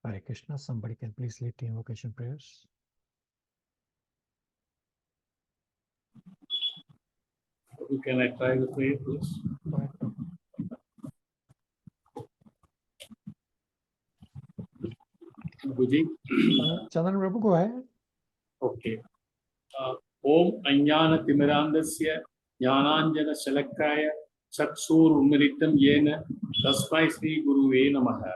Hare Krishna. Somebody can please lead the invocation prayers. Can I try the prayer, please? Go ahead. Guji? Chandran Prabhu, go ahead. Okay. Om Anyana Timirandasya Jnananjana Shalakaya Chakshur Umiritam Yena Tasmai Sri Guruve Namaha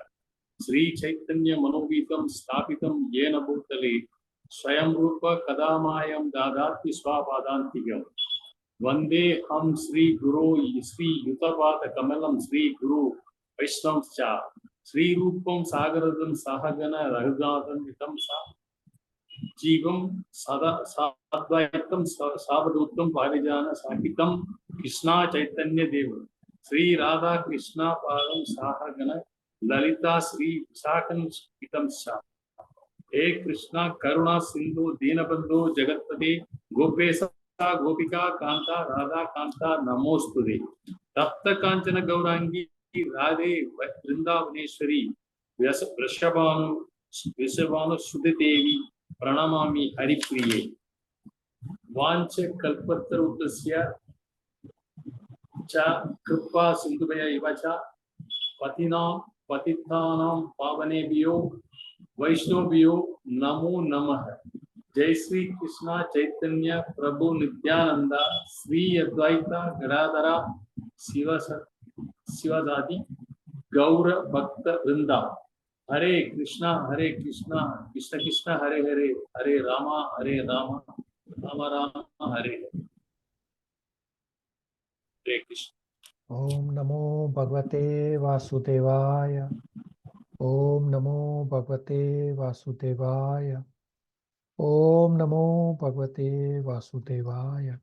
Sri Chaitanya Manovitam Stapitam Yena Bhutale Swayam Rupa Kadamayam Dadati Swapadantigam Vande Ham Sri Guru Sri Yutavata Kamalam Sri Guru Vaishnavcha Sri Rupam Sagaradam Sahagana Raghunatham Vitam Sa Jivam Sada Sadvaitam Savadutam Parijana Sakitam Krishna Chaitanya Deva Sri Radha Krishna Param Sahagana Lalita Sri Sakan Kitam Sa Hey Krishna Karuna Sindhu Dinabandhu Jagatpati Gopesa Gopika Kanta Radha Kanta Namostude Tapta Kanchana Gaurangi Radhe Vrindavaneshwari Vrashabhanu Sudedevi Pranamami Haripriye Vancha Kalpatarudasya Cha Kripa Sindhubaya Ivacha Patinam Patithanam Pavanebhyo Vaishnavbhyo Namo Namaha Jai Sri Krishna Chaitanya Prabhu Nityananda Sri Advaita Gadadhara Sivadadi Gaura Bhakta Vrinda Hare Krishna, Krishna Krishna, Hare Hare, Hare Rama, Rama Rama, Hare Hare Krishna. Om Namo Bhagavate Vasudevaya. Om Namo Bhagavate Vasudevaya. Om Namo Bhagavate Vasudevaya.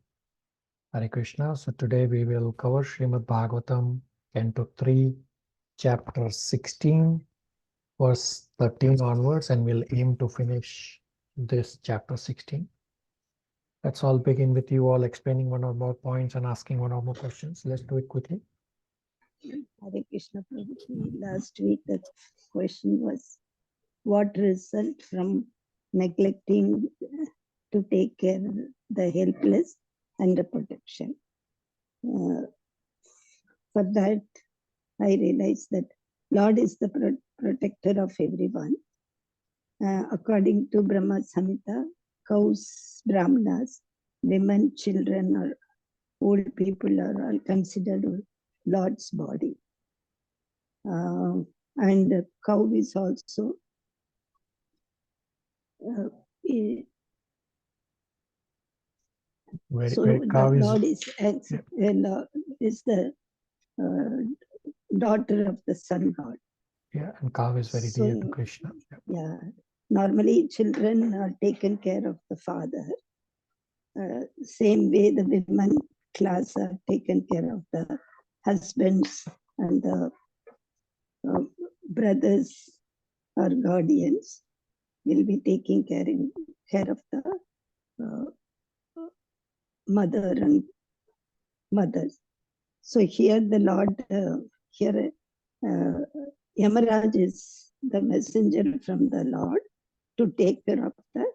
Hare Krishna. So today we will cover Srimad Bhagavatam, Canto 3, Chapter 16. Verse 13 onwards, and we'll aim to finish this chapter 16. Let's all begin with you all explaining one or more points and asking one or more questions. Let's do it quickly. Hare Krishna Prabhuji. Last week the question was, what result from neglecting to take care of the helpless and the protection? For that, I realized that Lord is the protector of everyone. According to Brahma Samhita, cows, brahmanas, women, children, or old people are all considered Lord's body. And the cow is also Lord is the daughter of the sun god. Yeah, and cow is very dear to Krishna. Yeah, normally children are taken care of the father. Same way the women class are taken care of the husbands, and the brothers or guardians will be taking care of the mother and mothers. So here the Lord, Yamaraj is the messenger from the Lord to take care of the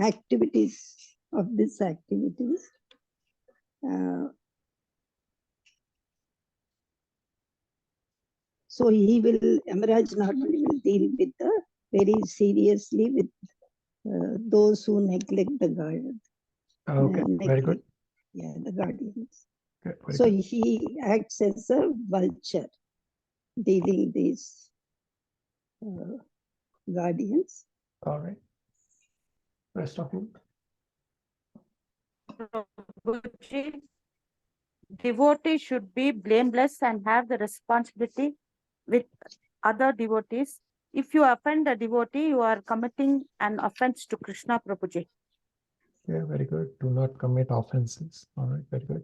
activities of these activities. So Yamaraj normally will deal with very seriously with those who neglect the guardian. Okay, very good. Yeah, the guardians. Good, so good. He acts as a vulture, dealing these guardians. All right. Rest of you. Devotee should be blameless and have the responsibility with other devotees. If you offend a devotee, you are committing an offense to Krishna, Prabhuji. Yeah, very good. Do not commit offenses. All right, very good.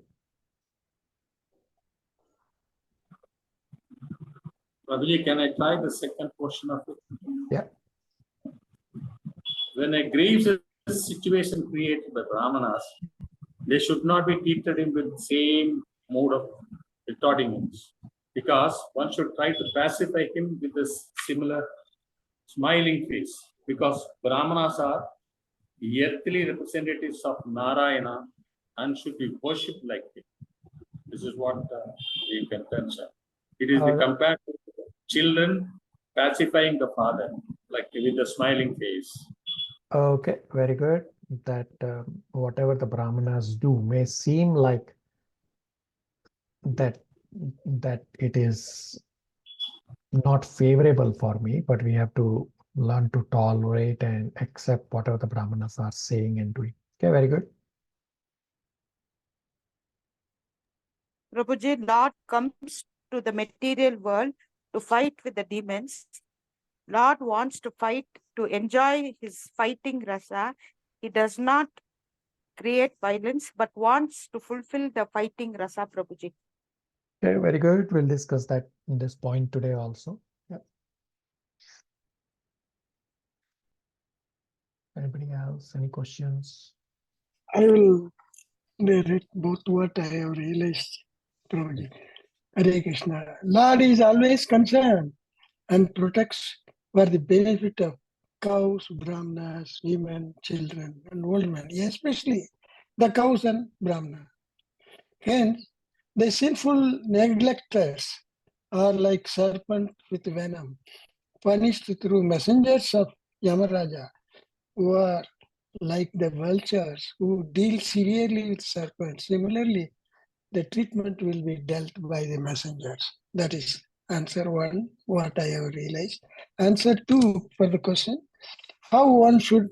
Prabhuji, can I try the second portion of it? Yeah. When a grievous situation created by Brahmanas, they should not be treated in with the same mode of retorting him, because one should try to pacify him with a similar smiling face, because Brahmanas are earthly representatives of Narayana and should be worshipped like him. This is what we can consider. It is the compared to children pacifying the father, like with a smiling face. Okay, very good. That whatever the Brahmanas do may seem like that it is not favorable for me, but we have to learn to tolerate and accept whatever the Brahmanas are saying and doing. Okay, very good. Prabhuji, Lord comes to the material world to fight with the demons. Lord wants to fight to enjoy his fighting rasa. He does not create violence, but wants to fulfill the fighting rasa, Prabhuji. Okay, very good. We'll discuss that in this point today also. Yeah. Anybody else? Any questions? I will narrate both what I have realized, Prabhuji. Hare Krishna. Lord is always concerned and protects for the benefit of cows, brahmanas, women, children, and old men, especially the cows and brahmanas. Hence, the sinful neglectors are like serpent with venom, punished through messengers of Yamaraja, who are like the vultures who deal severely with serpents. Similarly, the treatment will be dealt by the messengers. That is answer one, what I have realized. Answer two for the question, how one should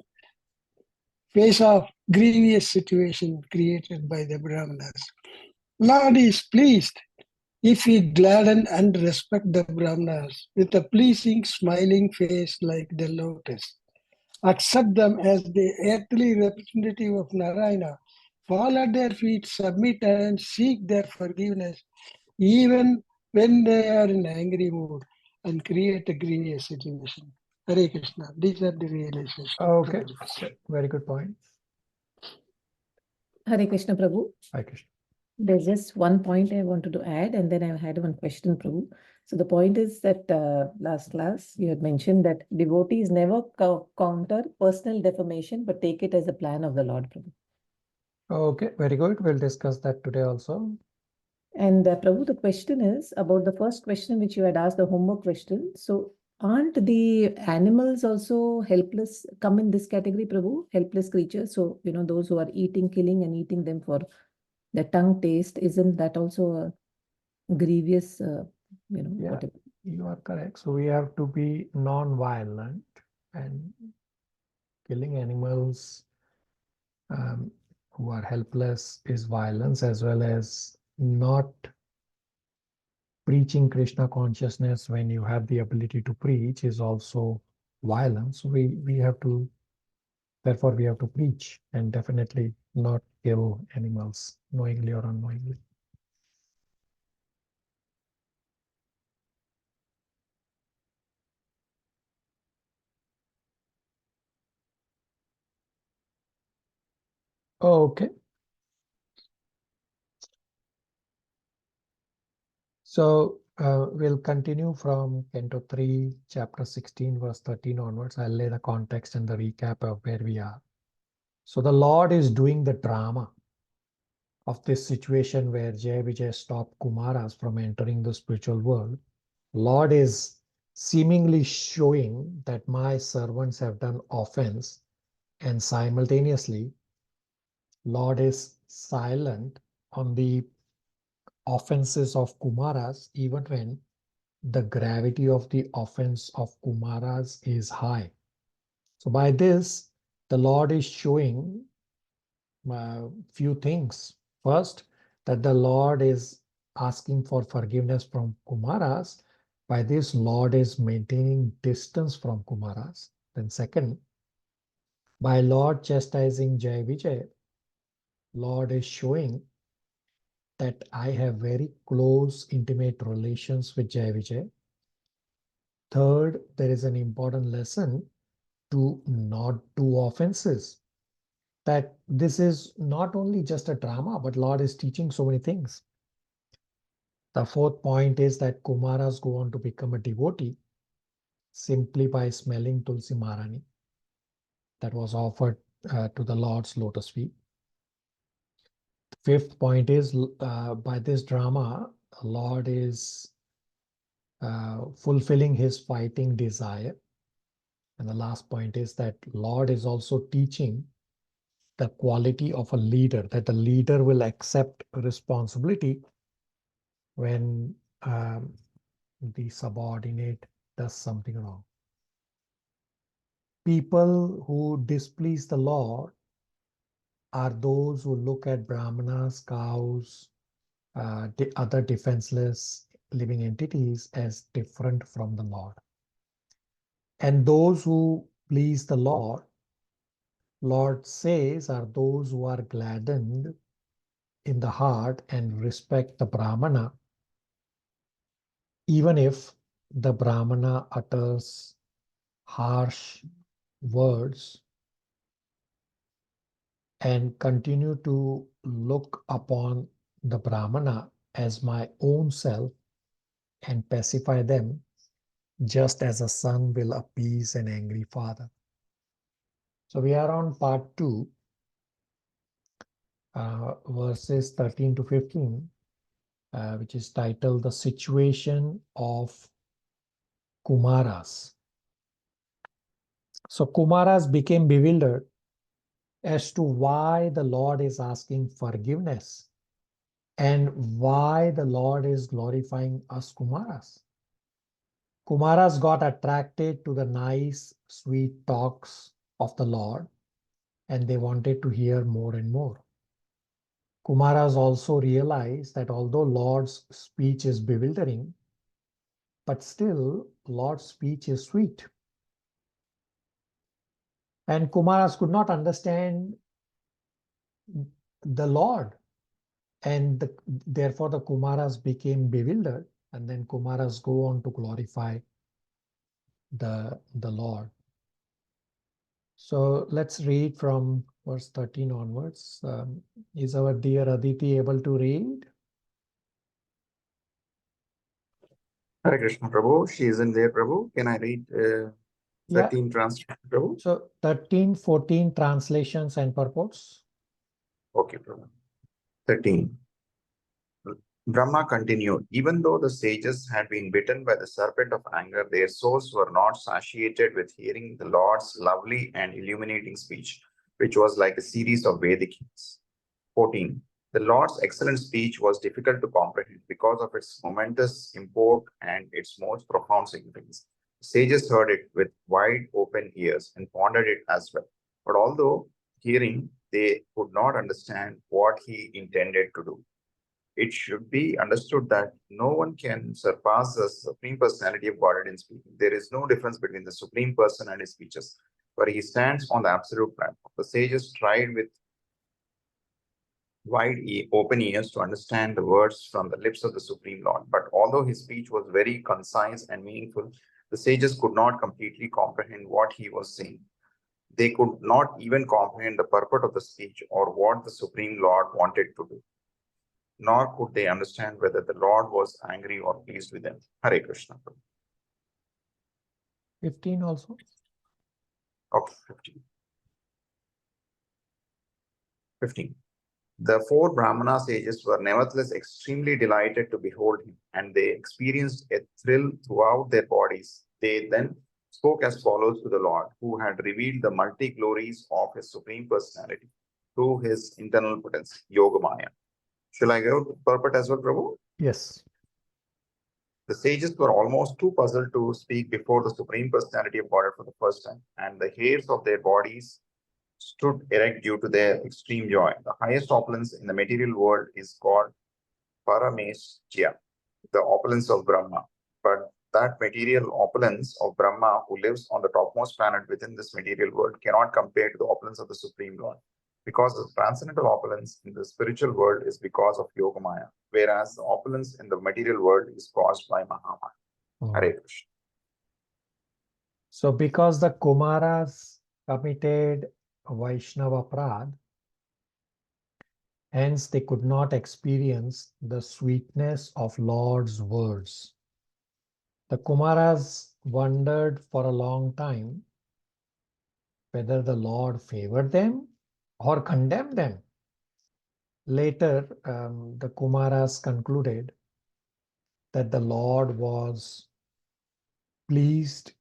face off grievous situation created by the Brahmanas. Lord is pleased if we gladden and respect the Brahmanas with a pleasing, smiling face like the lotus. Accept them as the earthly representative of Narayana, fall at their feet, submit and seek their forgiveness, even when they are in angry mood, and create a grievous situation. Hare Krishna. These are the realizations. Okay, very good point. Hare Krishna, Prabhu. Hare Krishna. There's just one point I wanted to add, and then I had one question, Prabhu. So the point is that last class you had mentioned that devotees never counter personal defamation, but take it as a plan of the Lord, Prabhu. Okay, very good. We'll discuss that today also. And Prabhu, the question is about the first question which you had asked, the homework question. So aren't the animals also helpless, come in this category, Prabhu? Helpless creatures. So, those who are eating, killing and eating them for the tongue taste, isn't that also a grievous, Yeah, whatever? you are correct. So we have to be non-violent, and killing animals who are helpless is violence, as well as not preaching Krishna consciousness when you have the ability to preach is also violence. Therefore we have to preach and definitely not kill animals knowingly or unknowingly. Okay. So we'll continue from Canto 3, Chapter 16, verse 13 onwards. I'll lay the context and the recap of where we are. So the Lord is doing the drama of this situation where Jai Vijay stopped Kumaras from entering the spiritual world. Lord is seemingly showing that my servants have done offense, and simultaneously Lord is silent on the offenses of Kumaras, even when the gravity of the offense of Kumaras is high. So by this, the Lord is showing few things. First, that the Lord is asking for forgiveness from Kumaras. By this, Lord is maintaining distance from Kumaras. Then second, by Lord chastising Jai Vijay, Lord is showing that I have very close, intimate relations with Jai Vijay. Third, there is an important lesson to not do offenses. That this is not only just a drama, but Lord is teaching so many things. The fourth point is that Kumaras go on to become a devotee. simply by smelling Tulsi Marani that was offered to the Lord's lotus feet. Fifth point is by this drama, the Lord is fulfilling his fighting desire. And the last point is that Lord is also teaching the quality of a leader, that the leader will accept responsibility when the subordinate does something wrong. People who displease the Lord are those who look at brahmanas, cows, other defenseless living entities as different from the Lord. And those who please the Lord says, are those who are gladdened in the heart and respect the brahmana, even if the brahmana utters harsh words, and continue to look upon the brahmana as my own self and pacify them, just as a son will appease an angry father. So we are on part 2, verses 13 to 15, which is titled The Situation of Kumaras. So Kumaras became bewildered as to why the Lord is asking forgiveness and why the Lord is glorifying us Kumaras. Kumaras got attracted to the nice, sweet talks of the Lord, and they wanted to hear more and more. Kumaras also realized that although Lord's speech is bewildering, but still Lord's speech is sweet. And Kumaras could not understand the Lord, and therefore the Kumaras became bewildered, and then Kumaras go on to glorify the Lord. So let's read from verse 13 onwards. Is our dear Aditi able to read? Hare Krishna, Prabhu. She isn't there, Prabhu. Can I read 13 translation, Prabhu? So 13, 14 translations and purports. Okay, Prabhu. 13. Brahma continued, even though the sages had been bitten by the serpent of anger, their souls were not satiated with hearing the Lord's lovely and illuminating speech, which was like a series of Vedic hymns. 14. The Lord's excellent speech was difficult to comprehend because of its momentous import and its most profound significance. The sages heard it with wide open ears and pondered it as well. But although hearing, they could not understand what he intended to do. It should be understood that no one can surpass the Supreme Personality of Godhead in speaking. There is no difference between the Supreme Person and his speeches, for he stands on the absolute platform. The sages tried with wide open ears to understand the words from the lips of the Supreme Lord. But although his speech was very concise and meaningful, the sages could not completely comprehend what he was saying. They could not even comprehend the purport of the speech or what the Supreme Lord wanted to do. Nor could they understand whether the Lord was angry or pleased with them. Hare Krishna. 15 also? Okay, 15. 15. The 4 Brahmana sages were nevertheless extremely delighted to behold him, and they experienced a thrill throughout their bodies. They then spoke as follows to the Lord, who had revealed the multi-glories of his Supreme Personality through his internal potency, Yogamaya. Shall I go to purport as well, Prabhu? Yes. The sages were almost too puzzled to speak before the Supreme Personality of Godhead for the first time, and the hairs of their bodies stood erect due to their extreme joy. The highest opulence in the material world is called Parameshya, the opulence of Brahma. But that material opulence of Brahma, who lives on the topmost planet within this material world, cannot compare to the opulence of the Supreme Lord. Because the transcendental opulence in the spiritual world is because of Yogamaya, whereas the opulence in the material world is caused by Mahamaya. Hare Krishna. So because the Kumaras committed Vaishnava Prad, hence they could not experience the sweetness of Lord's words. The Kumaras wondered for a long time whether the Lord favored them or condemned them. Later, the Kumaras concluded that the Lord was pleased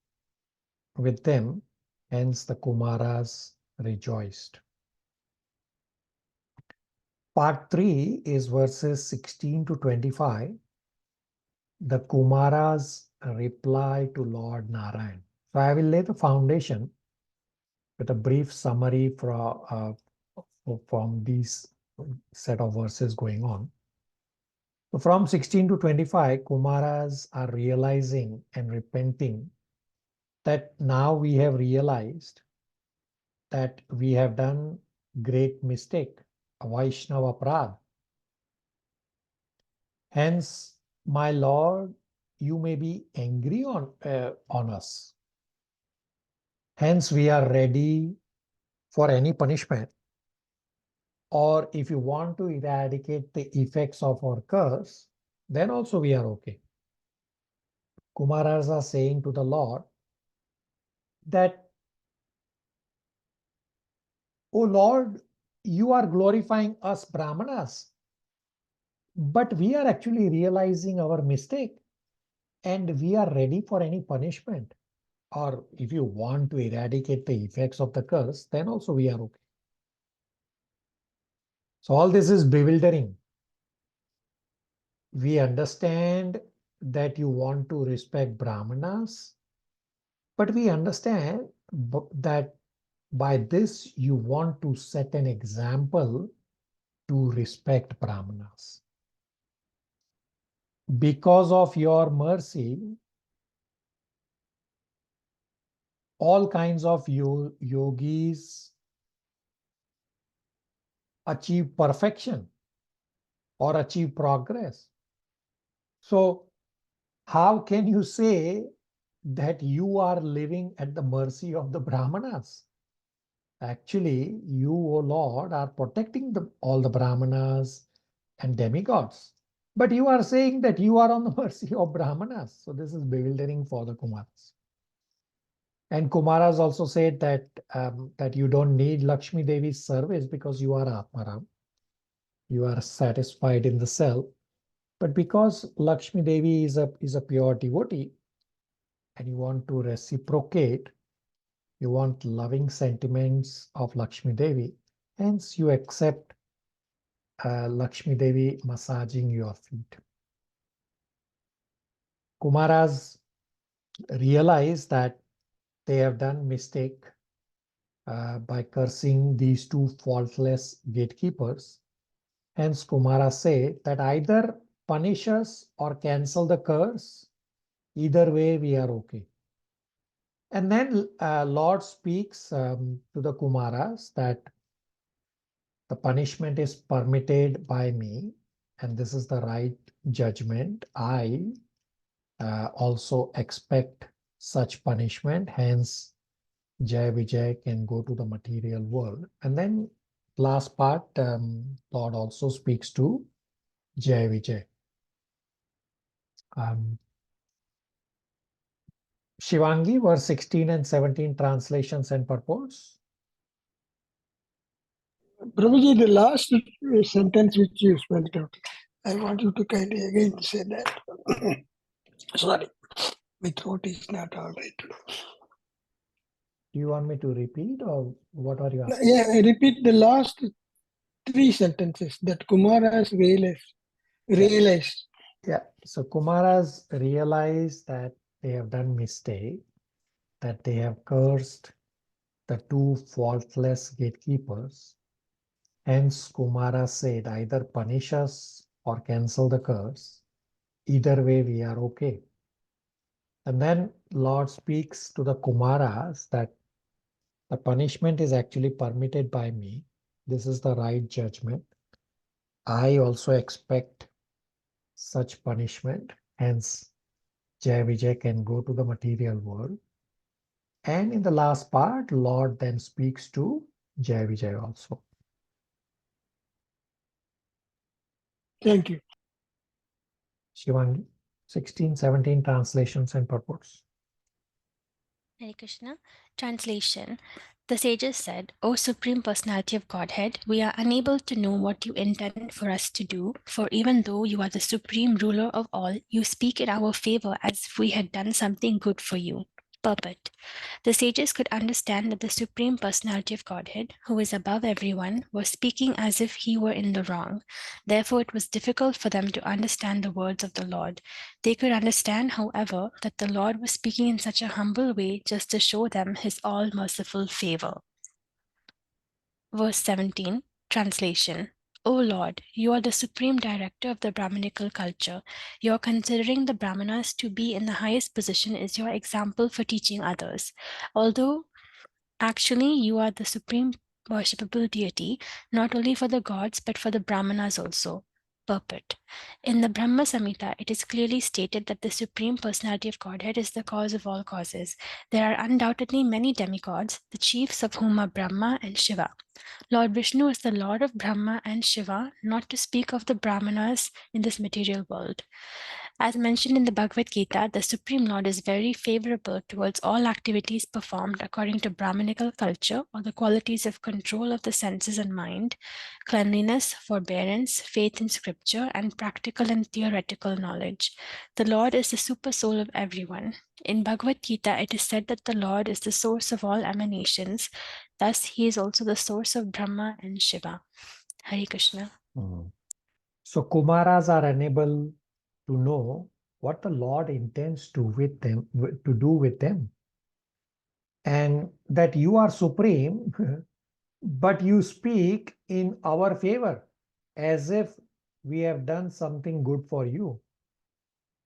with them, hence the Kumaras rejoiced. Part 3 is verses 16 to 25. The Kumaras reply to Lord Narayan. So I will lay the foundation with a brief summary from these set of verses going on. So from 16 to 25, Kumaras are realizing and repenting that now we have realized that we have done great mistake, a Vaishnava Prad. Hence, my Lord, you may be angry on us. Hence, we are ready for any punishment. Or if you want to eradicate the effects of our curse, then also we are okay. Kumaras are saying to the Lord that, oh Lord, you are glorifying us Brahmanas, but we are actually realizing our mistake and we are ready for any punishment. Or if you want to eradicate the effects of the curse, then also we are okay. So all this is bewildering. We understand that you want to respect Brahmanas, but we understand that by this you want to set an example to respect Brahmanas. Because of your mercy, all kinds of yogis achieve perfection or achieve progress. So how can you say that you are living at the mercy of the Brahmanas? Actually, you, O Lord, are protecting all the Brahmanas and demigods. But you are saying that you are on the mercy of Brahmanas. So this is bewildering for the Kumaras. And Kumaras also said that, that you don't need Lakshmi Devi's service because you are Atmaram. You are satisfied in the self. But because Lakshmi Devi is a pure devotee, and you want to reciprocate, you want loving sentiments of Lakshmi Devi, hence you accept Lakshmi Devi massaging your feet. Kumaras realize that they have done mistake by cursing these two faultless gatekeepers. Hence Kumara say that either punish us or cancel the curse. Either way, we are okay. And then Lord speaks to the Kumaras that the punishment is permitted by me, and this is the right judgment. I also expect such punishment. Hence, Jai Vijay can go to the material world. And then last part, Lord also speaks to Jai Vijay. Shivangi, verse 16 and 17, translations and purports. Prabhuji, the last sentence which you spelled out, I want you to kindly again say that. Sorry, my throat is not all right. Do you want me to repeat or what are you asking? Yeah, I repeat the last three sentences that Kumaras realized. Yeah, so Kumaras realize that they have done mistake, that they have cursed the two faultless gatekeepers. Hence, Kumara said, either punish us or cancel the curse. Either way, we are okay. And then Lord speaks to the Kumaras that the punishment is actually permitted by me. This is the right judgment. I also expect such punishment. Hence, Jai Vijay can go to the material world. And in the last part, Lord then speaks to Jai Vijay also. Thank you. Shivangi, 16, 17 translations and purports. Hare Krishna. Translation. The sages said, O Supreme Personality of Godhead, we are unable to know what you intend for us to do, for even though you are the Supreme Ruler of all, you speak in our favor as if we had done something good for you. Purport. The sages could understand that the Supreme Personality of Godhead, who is above everyone, was speaking as if he were in the wrong. Therefore, it was difficult for them to understand the words of the Lord. They could understand, however, that the Lord was speaking in such a humble way just to show them his all-merciful favor. Verse 17, translation. O Lord, you are the supreme director of the Brahminical culture. Your considering the Brahmanas to be in the highest position is your example for teaching others. Although actually you are the supreme worshipable deity, not only for the gods, but for the Brahmanas also. Purport. In the Brahma Samhita, it is clearly stated that the Supreme Personality of Godhead is the cause of all causes. There are undoubtedly many demigods, the chiefs of whom are Brahma and Shiva. Lord Vishnu is the Lord of Brahma and Shiva, not to speak of the Brahmanas in this material world. As mentioned in the Bhagavad Gita, the Supreme Lord is very favorable towards all activities performed according to Brahminical culture or the qualities of control of the senses and mind, cleanliness, forbearance, faith in scripture, and practical and theoretical knowledge. The Lord is the super soul of everyone. In Bhagavad Gita, it is said that the Lord is the source of all emanations. Thus, he is also the source of Brahma and Shiva. Hare Krishna. So Kumaras are unable to know what the Lord intends to do with them. And that you are supreme, but you speak in our favor as if we have done something good for you.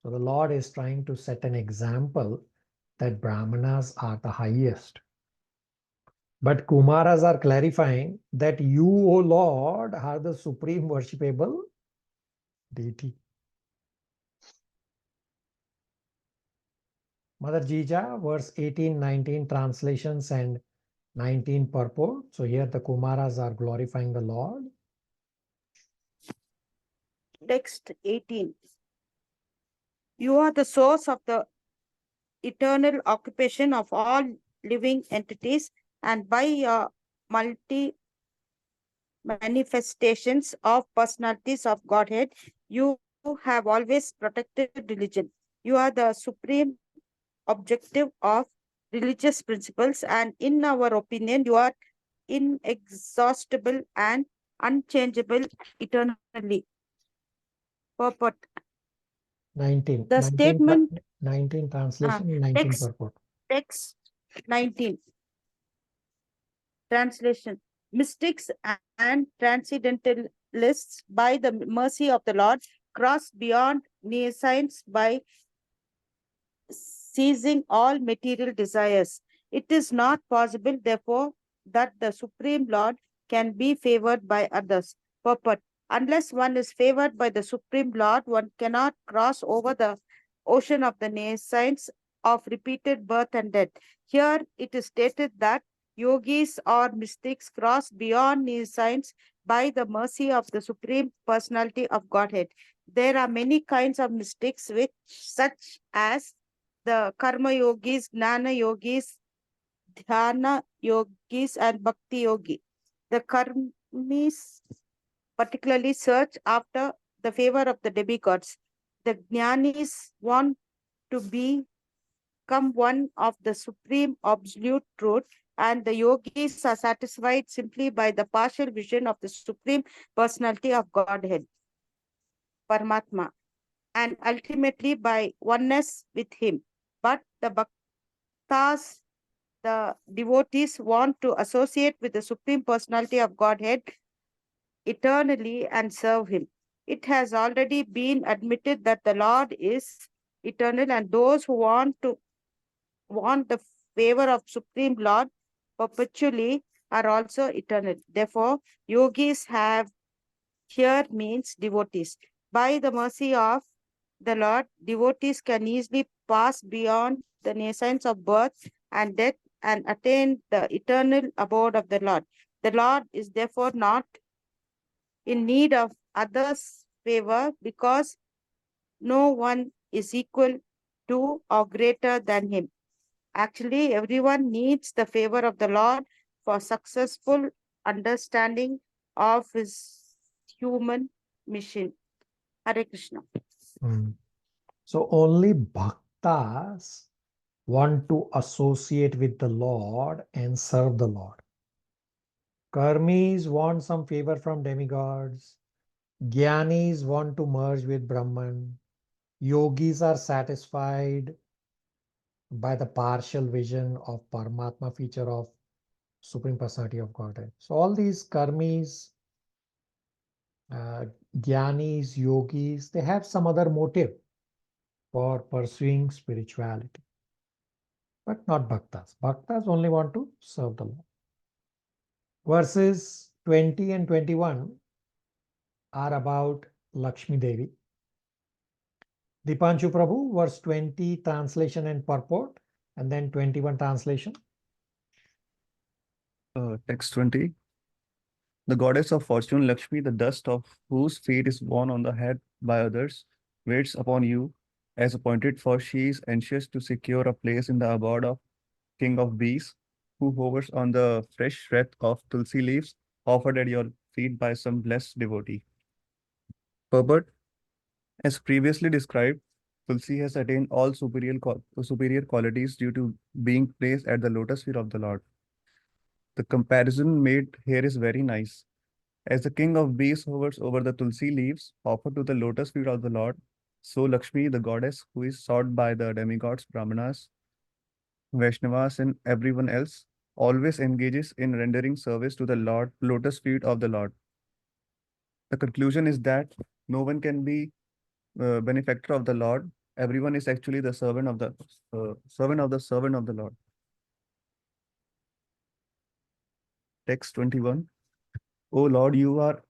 So the Lord is trying to set an example that Brahmanas are the highest. But Kumaras are clarifying that you, O Lord, are the supreme worshipable deity. Mother Jija, verse 18, 19 translations and 19 purport. So here the Kumaras are glorifying the Lord. Text 18. You are the source of the eternal occupation of all living entities, and by your multi manifestations of personalities of Godhead, you have always protected religion. You are the supreme objective of religious principles, and in our opinion, you are inexhaustible and unchangeable eternally. Purport. 19. The 19, statement 19 translation, 19 purport. Text 19. Translation. Mystics and transcendentalists, by the mercy of the Lord, cross beyond nescience by seizing all material desires. It is not possible, therefore, that the Supreme Lord can be favored by others. Purport. Unless one is favored by the Supreme Lord, one cannot cross over the ocean of the nescience of repeated birth and death. Here it is stated that yogis or mystics cross beyond nescience by the mercy of the Supreme Personality of Godhead. There are many kinds of mystics, such as the karma yogis, gnana yogis, dhyana yogis, and bhakti yogi. The karmis particularly search after the favor of the demigods. The jnanis want to become one of the supreme absolute truth, and the yogis are satisfied simply by the partial vision of the supreme personality of Godhead, Paramatma, and ultimately by oneness with him. But the bhaktas, the devotees, want to associate with the Supreme Personality of Godhead eternally and serve him. It has already been admitted that the Lord is eternal, and those who want the favor of Supreme Lord perpetually are also eternal. Therefore, yogis have here means devotees. By the mercy of the Lord, devotees can easily pass beyond the nescience of birth and death and attain the eternal abode of the Lord. The Lord is therefore not in need of others' favor, because no one is equal to or greater than him. Actually, everyone needs the favor of the Lord for successful understanding of his human mission. Hare Krishna. So only bhaktas want to associate with the Lord and serve the Lord. Karmis want some favor from demigods. Jnanis want to merge with Brahman. Yogis are satisfied by the partial vision of Paramatma feature of Supreme Personality of Godhead. So all these karmis, jnanis, yogis, they have some other motive for pursuing spirituality, but not bhaktas. Bhaktas only want to serve the Lord. Verses 20 and 21 are about Lakshmi Devi. Dipanshu Prabhu, verse 20 translation and purport, and then 21 translation. Text 20. The goddess of fortune, Lakshmi, the dust of whose feet is worn on the head by others, waits upon you as appointed, for she is anxious to secure a place in the abode of King of Bees, who hovers on the fresh wreath of tulsi leaves offered at your feet by some blessed devotee. Purport. As previously described, tulsi has attained all superior qualities due to being placed at the lotus feet of the Lord. The comparison made here is very nice. As the king of bees hovers over the tulsi leaves offered to the lotus feet of the Lord, so Lakshmi, the goddess who is sought by the demigods, Brahmanas, Vaishnavas, and everyone else, always engages in rendering service to the lotus feet of the Lord. The conclusion is that no one can be benefactor of the Lord. Everyone is actually the servant of the servant of the Lord. Text 21. O Lord, you are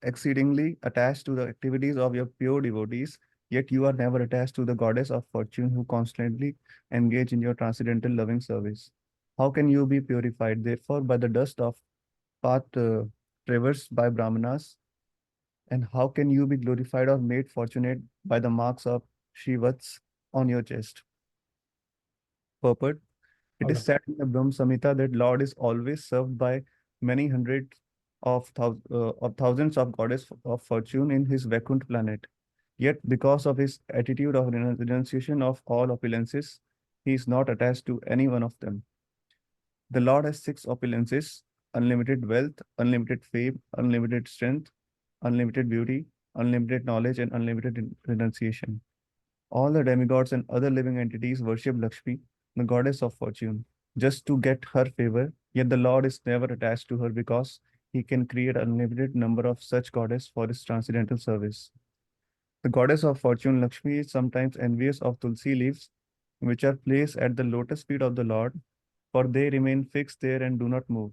exceedingly attached to the activities of your pure devotees, yet you are never attached to the goddess of fortune who constantly engage in your transcendental loving service. How can you be purified, therefore, by the dust of path traversed by Brahmanas? And how can you be glorified or made fortunate by the marks of Shivats on your chest? Purport. It is said in the Brahm Samhita that Lord is always served by many hundreds of thousands of goddesses of fortune in his Vaikuntha planet. Yet, because of his attitude of renunciation of all opulences, he is not attached to any one of them. The Lord has 6 opulences: unlimited wealth, unlimited fame, unlimited strength, unlimited beauty, unlimited knowledge, and unlimited renunciation. All the demigods and other living entities worship Lakshmi, the goddess of fortune, just to get her favor, yet the Lord is never attached to her because he can create an unlimited number of such goddesses for his transcendental service. The goddess of fortune, Lakshmi, is sometimes envious of tulsi leaves, which are placed at the lotus feet of the Lord, for they remain fixed there and do not move.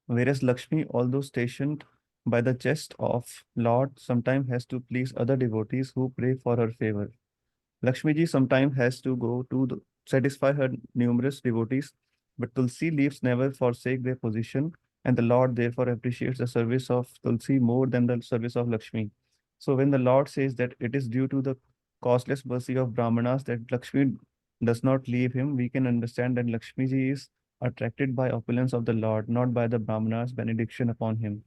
Whereas Lakshmi, although stationed by the chest of Lord, sometimes has to please other devotees who pray for her favor. Lakshmi ji sometimes has to go to satisfy her numerous devotees, but Tulsi leaves never forsake their position, and the Lord therefore appreciates the service of Tulsi more than the service of Lakshmi. So when the Lord says that it is due to the causeless mercy of Brahmanas that Lakshmi does not leave him, we can understand that Lakshmi ji is attracted by opulence of the Lord, not by the Brahmanas' benediction upon him.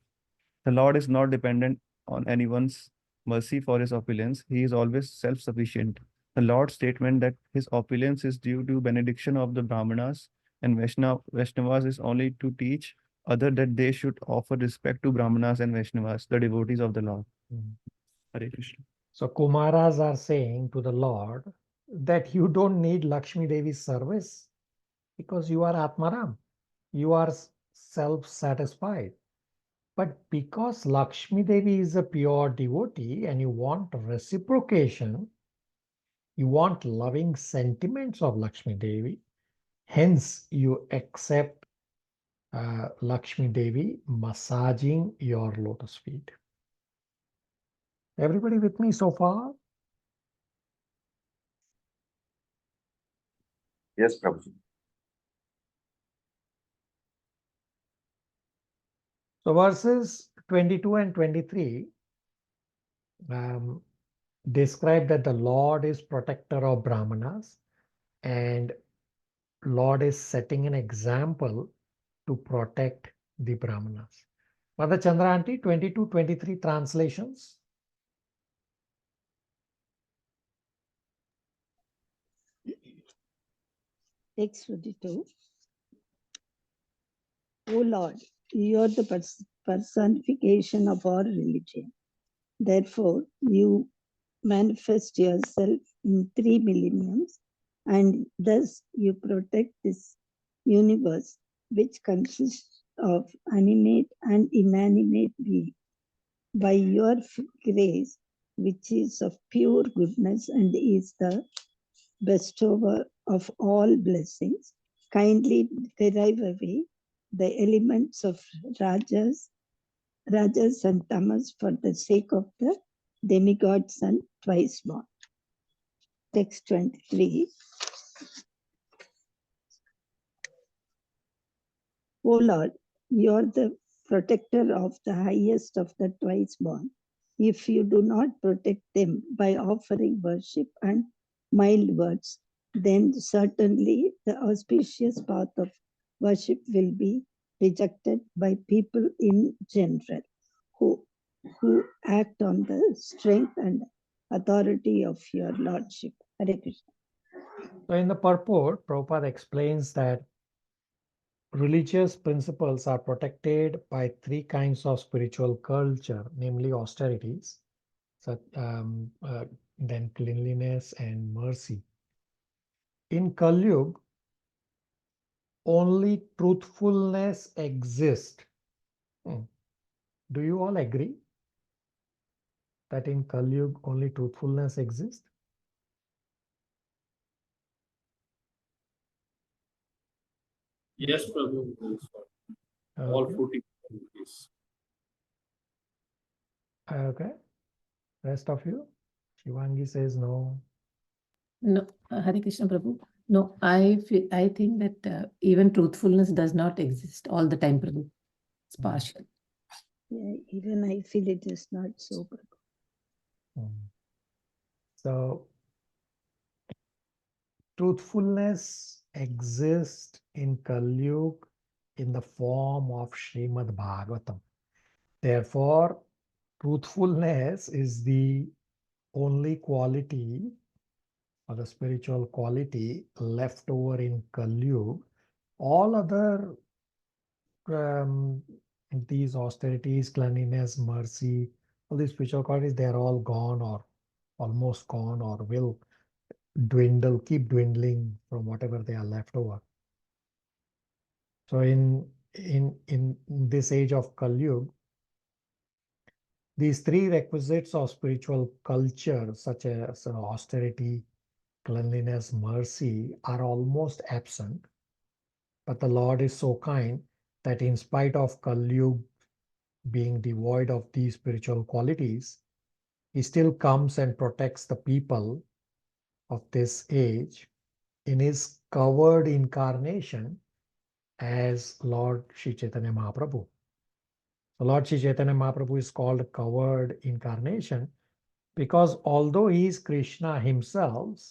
The Lord is not dependent on anyone's mercy for his opulence. He is always self-sufficient. The Lord's statement that his opulence is due to benediction of the Brahmanas and Vaishnavas is only to teach others that they should offer respect to Brahmanas and Vaishnavas, the devotees of the Lord. Hare Krishna. So Kumaras are saying to the Lord that you don't need Lakshmi Devi's service because you are Atmaram. You are self-satisfied. But because Lakshmi Devi is a pure devotee and you want reciprocation, you want loving sentiments of Lakshmi Devi, hence you accept Lakshmi Devi massaging your lotus feet. Everybody with me so far? Yes, Prabhu. So verses 22 and 23 describe that the Lord is protector of Brahmanas and Lord is setting an example to protect the Brahmanas. Mother Chandra Aunty, 22-23 translations. Text 22. O Lord, you are the personification of our religion. Therefore, you manifest yourself in 3 millenniums, and thus you protect this universe, which consists of animate and inanimate beings. By your grace, which is of pure goodness and is the bestower of all blessings, kindly derive away the elements of Rajas and Tamas for the sake of the demigod son twice born. Text 23. O Lord, you are the protector of the highest of the twice born. If you do not protect them by offering worship and mild words, then certainly the auspicious path of worship will be rejected by people in general who act on the strength and authority of your Lordship. Hare Krishna. So in the purport, Prabhupada explains that religious principles are protected by 3 kinds of spiritual culture, namely austerities, then cleanliness and mercy. In Kali Yuga, only truthfulness exists. Do you all agree that in Kali Yuga only truthfulness exists? Yes, Prabhu. All Okay. 40 communities. Okay. Rest of you? Shivangi says no. No, Hare Krishna Prabhu. No, I think that even truthfulness does not exist all the time, Prabhu. It's partial. Yeah, even I feel it is not so. So, truthfulness exists in Kali Yuga in the form of Srimad Bhagavatam. Therefore, truthfulness is the only quality or the spiritual quality left over in Kali Yuga. All other these austerities, cleanliness, mercy, all these spiritual qualities, they are all gone or almost gone or will dwindle, keep dwindling from whatever they are left over. So in this age of Kali Yuga, these 3 requisites of spiritual culture, such as austerity, cleanliness, mercy, are almost absent. But the Lord is so kind that in spite of Kali Yuga being devoid of these spiritual qualities, he still comes and protects the people of this age in his covered incarnation as Lord Sri Chaitanya Mahaprabhu. So Lord Sri Chaitanya Mahaprabhu is called covered incarnation because although he is Krishna himself,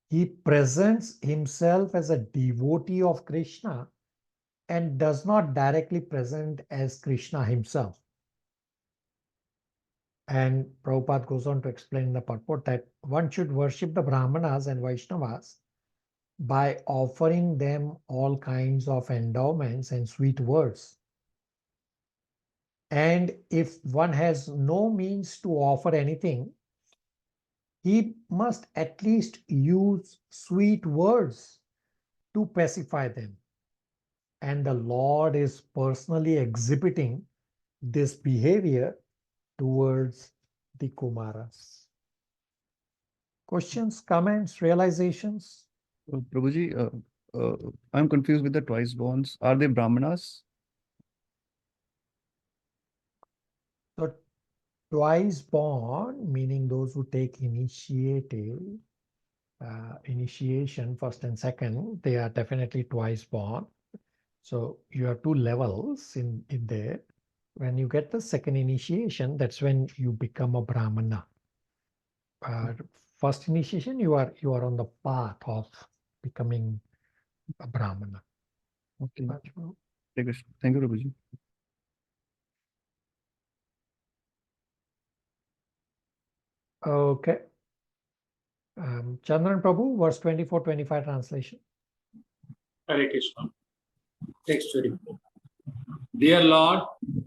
he presents himself as a devotee of Krishna and does not directly present as Krishna himself. And Prabhupada goes on to explain in the purport that one should worship the Brahmanas and Vaishnavas by offering them all kinds of endowments and sweet words. And if one has no means to offer anything, he must at least use sweet words to pacify them. And the Lord is personally exhibiting this behavior towards the Kumaras. Questions, comments, realizations? Prabhuji, I'm confused with the twice borns. Are they Brahmanas? So twice born, meaning those who take initiation first and second, they are definitely twice born. So you have 2 levels in there. When you get the second initiation, that's when you become a Brahmana. First initiation, you are on the path of becoming a Brahmana. Okay. Raj Prabhu. Thank you, Prabhuji. Okay. Chandran Prabhu, verse 24-25 translation. Hare Krishna. Text 24. Dear Lord,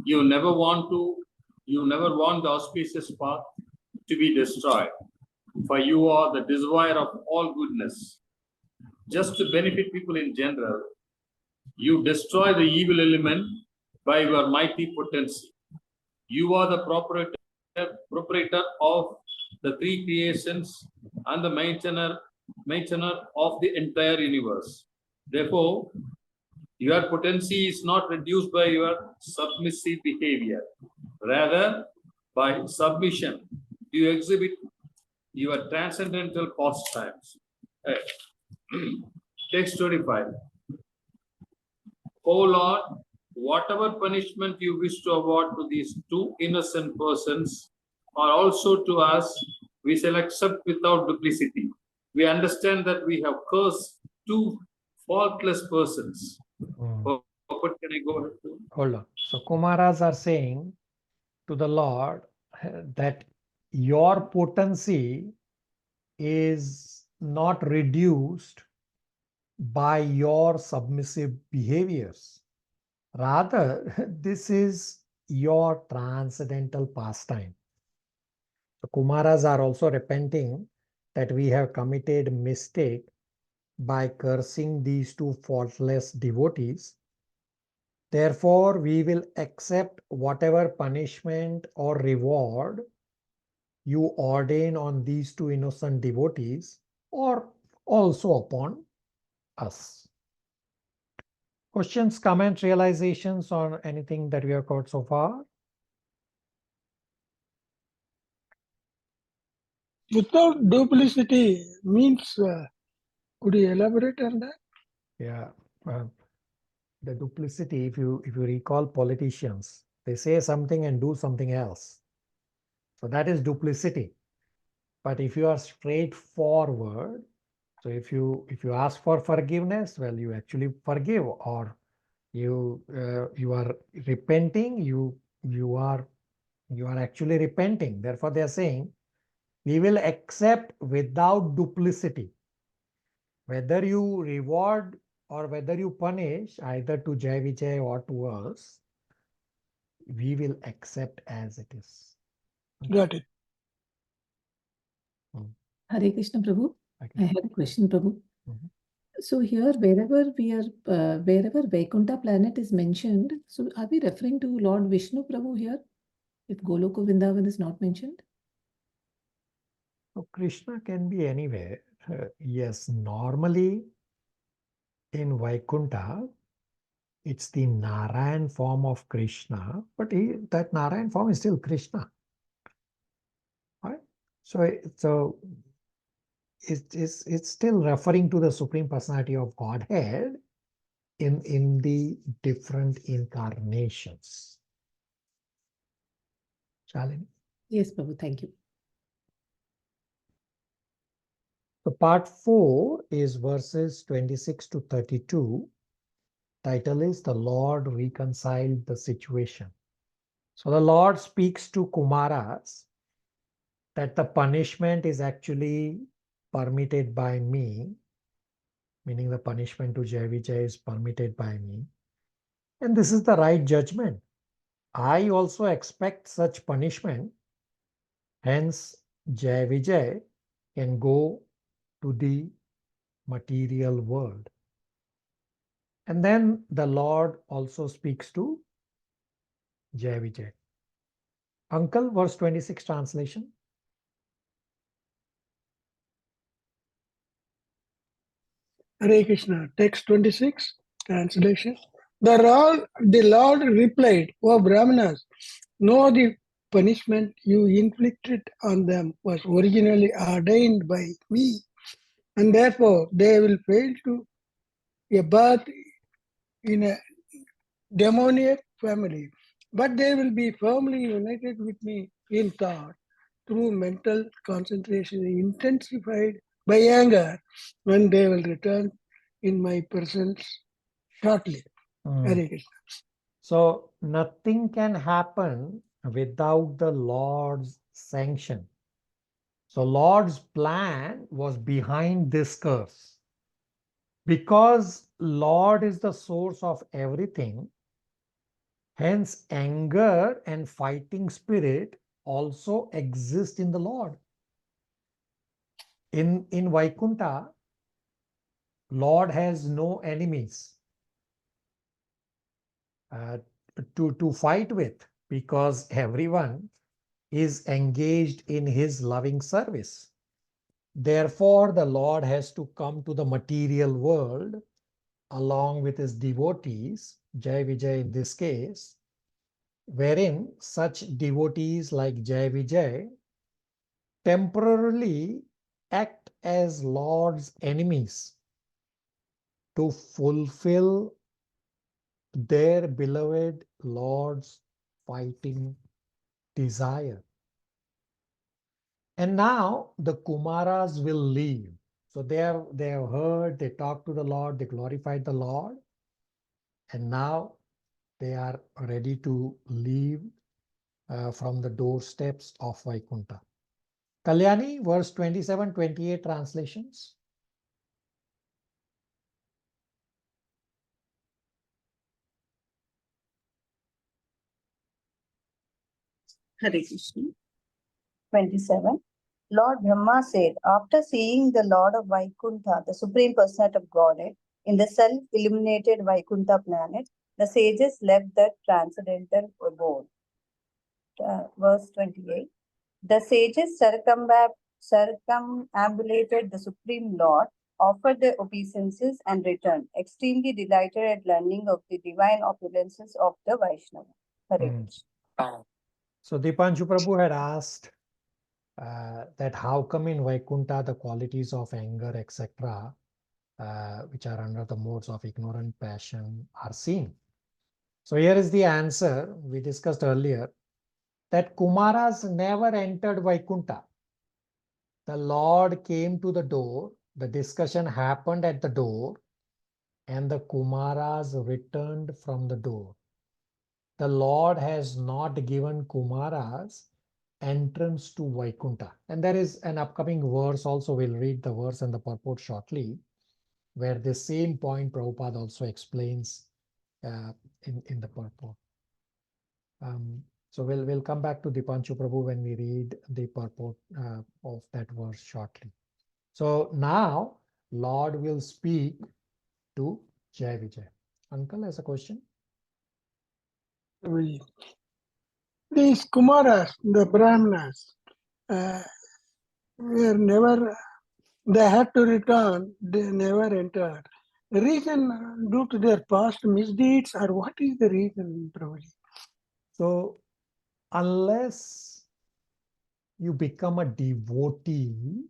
you never want the auspicious path to be destroyed, for you are the desire of all goodness. Just to benefit people in general, you destroy the evil element by your mighty potency. You are the proprietor of the three creations and the maintainer of the entire universe. Therefore, your potency is not reduced by your submissive behavior. Rather, by submission, you exhibit your transcendental pastimes. Text 25. O Lord, whatever punishment you wish to award to these two innocent persons, or also to us, we shall accept without duplicity. We understand that we have cursed two faultless persons. What can I go ahead to? Hold on. So Kumaras are saying to the Lord that your potency is not reduced by your submissive behaviors. Rather, this is your transcendental pastime. The Kumaras are also repenting that we have committed mistake by cursing these two faultless devotees. Therefore, we will accept whatever punishment or reward you ordain on these two innocent devotees or also upon us. Questions, comments, realizations on anything that we have covered so far? Without duplicity means, could you elaborate on that? Yeah. The duplicity, if you recall politicians, they say something and do something else. So that is duplicity. But if you are straightforward, so if you ask for forgiveness, well, you actually forgive, or you are repenting, you are actually repenting. Therefore, they are saying we will accept without duplicity. Whether you reward or whether you punish, either to Jai Vijay or to us, we will accept as it is. Got it. Hare Krishna Prabhu. I have a question, Prabhu. Mhm. So here, wherever Vaikuntha planet is mentioned, so are we referring to Lord Vishnu Prabhu here? If Goloka Vrindavan is not mentioned? So Krishna can be anywhere. Yes, normally in Vaikuntha, it's the Narayan form of Krishna, but that Narayan form is still Krishna. Right? So it's still referring to the Supreme Personality of Godhead in the different incarnations. Shalini? Yes, Prabhu, thank you. So part 4 is verses 26 to 32. Title is The Lord Reconciled the Situation. So the Lord speaks to Kumaras that the punishment is actually permitted by me, meaning the punishment to Jai Vijay is permitted by me. And this is the right judgment. I also expect such punishment. Hence, Jai Vijay can go to the material world. And then the Lord also speaks to Jai Vijay. Uncle, verse 26 translation. Hare Krishna. Text 26, translation. The Lord replied, O Brahmanas, know the punishment you inflicted on them was originally ordained by me, and therefore they will fail to a birth in a demoniac family, but they will be firmly united with me in thought through mental concentration intensified by anger, when they will return in my presence shortly. Mm. Hare Krishna. So nothing can happen without the Lord's sanction. So Lord's plan was behind this curse. Because Lord is the source of everything, hence anger and fighting spirit also exist in the Lord. In Vaikuntha, Lord has no enemies to fight with, because everyone is engaged in his loving service. Therefore, the Lord has to come to the material world along with his devotees, Jai Vijay in this case, wherein such devotees like Jai Vijay temporarily act as Lord's enemies to fulfill their beloved Lord's fighting desire. And now the Kumaras will leave. So they have heard, they talked to the Lord, they glorified the Lord, and now they are ready to leave from the doorsteps of Vaikuntha. Kalyani, verse 27, 28 translations. Hare Krishna. 27. Lord Brahma said, after seeing the Lord of Vaikuntha, the Supreme Personality of Godhead, in the self-illuminated Vaikuntha planet, the sages left the transcendental abode. Verse 28. The sages circumambulated the Supreme Lord, offered their obeisances, and returned, extremely delighted at learning of the divine opulences of the Vaishnava. Hare Krishna. So Dipanshu Prabhu had asked that how come in Vaikuntha the qualities of anger, etc., which are under the modes of ignorant passion, are seen. So here is the answer we discussed earlier, that Kumaras never entered Vaikuntha. The Lord came to the door, the discussion happened at the door, and the Kumaras returned from the door. The Lord has not given Kumaras entrance to Vaikuntha. And there is an upcoming verse also, we'll read the verse and the purport shortly, where the same point Prabhupada also explains in the purport. So we'll come back to Dipanshu Prabhu when we read the purport of that verse shortly. So now Lord will speak to Jai Vijay. Uncle has a question. These Kumaras, the Brahmanas, were never, they had to return, they never entered. The reason due to their past misdeeds, or what is the reason, Prabhuji? So unless you become a devotee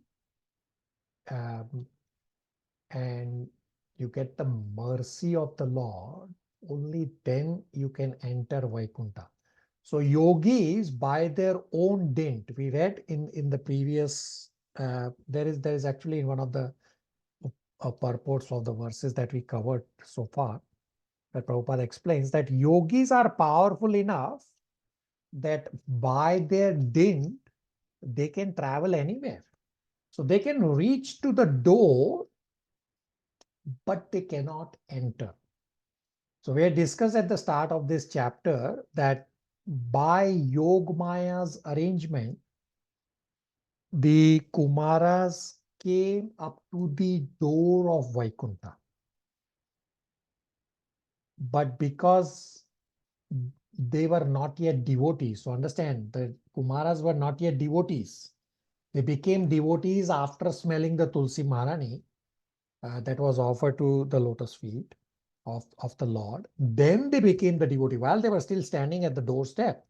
and you get the mercy of the Lord, only then you can enter Vaikuntha. So yogis, by their own dint, we read in the previous, there is actually in one of the purports of the verses that we covered so far, that Prabhupada explains that yogis are powerful enough that by their dint, they can travel anywhere. So they can reach to the door, but they cannot enter. So we had discussed at the start of this chapter that by Yogmaya's arrangement, the Kumaras came up to the door of Vaikuntha. But because they were not yet devotees, so understand, the Kumaras were not yet devotees. They became devotees after smelling the Tulsi Maharani that was offered to the lotus feet of the Lord. Then they became the devotee while they were still standing at the doorstep.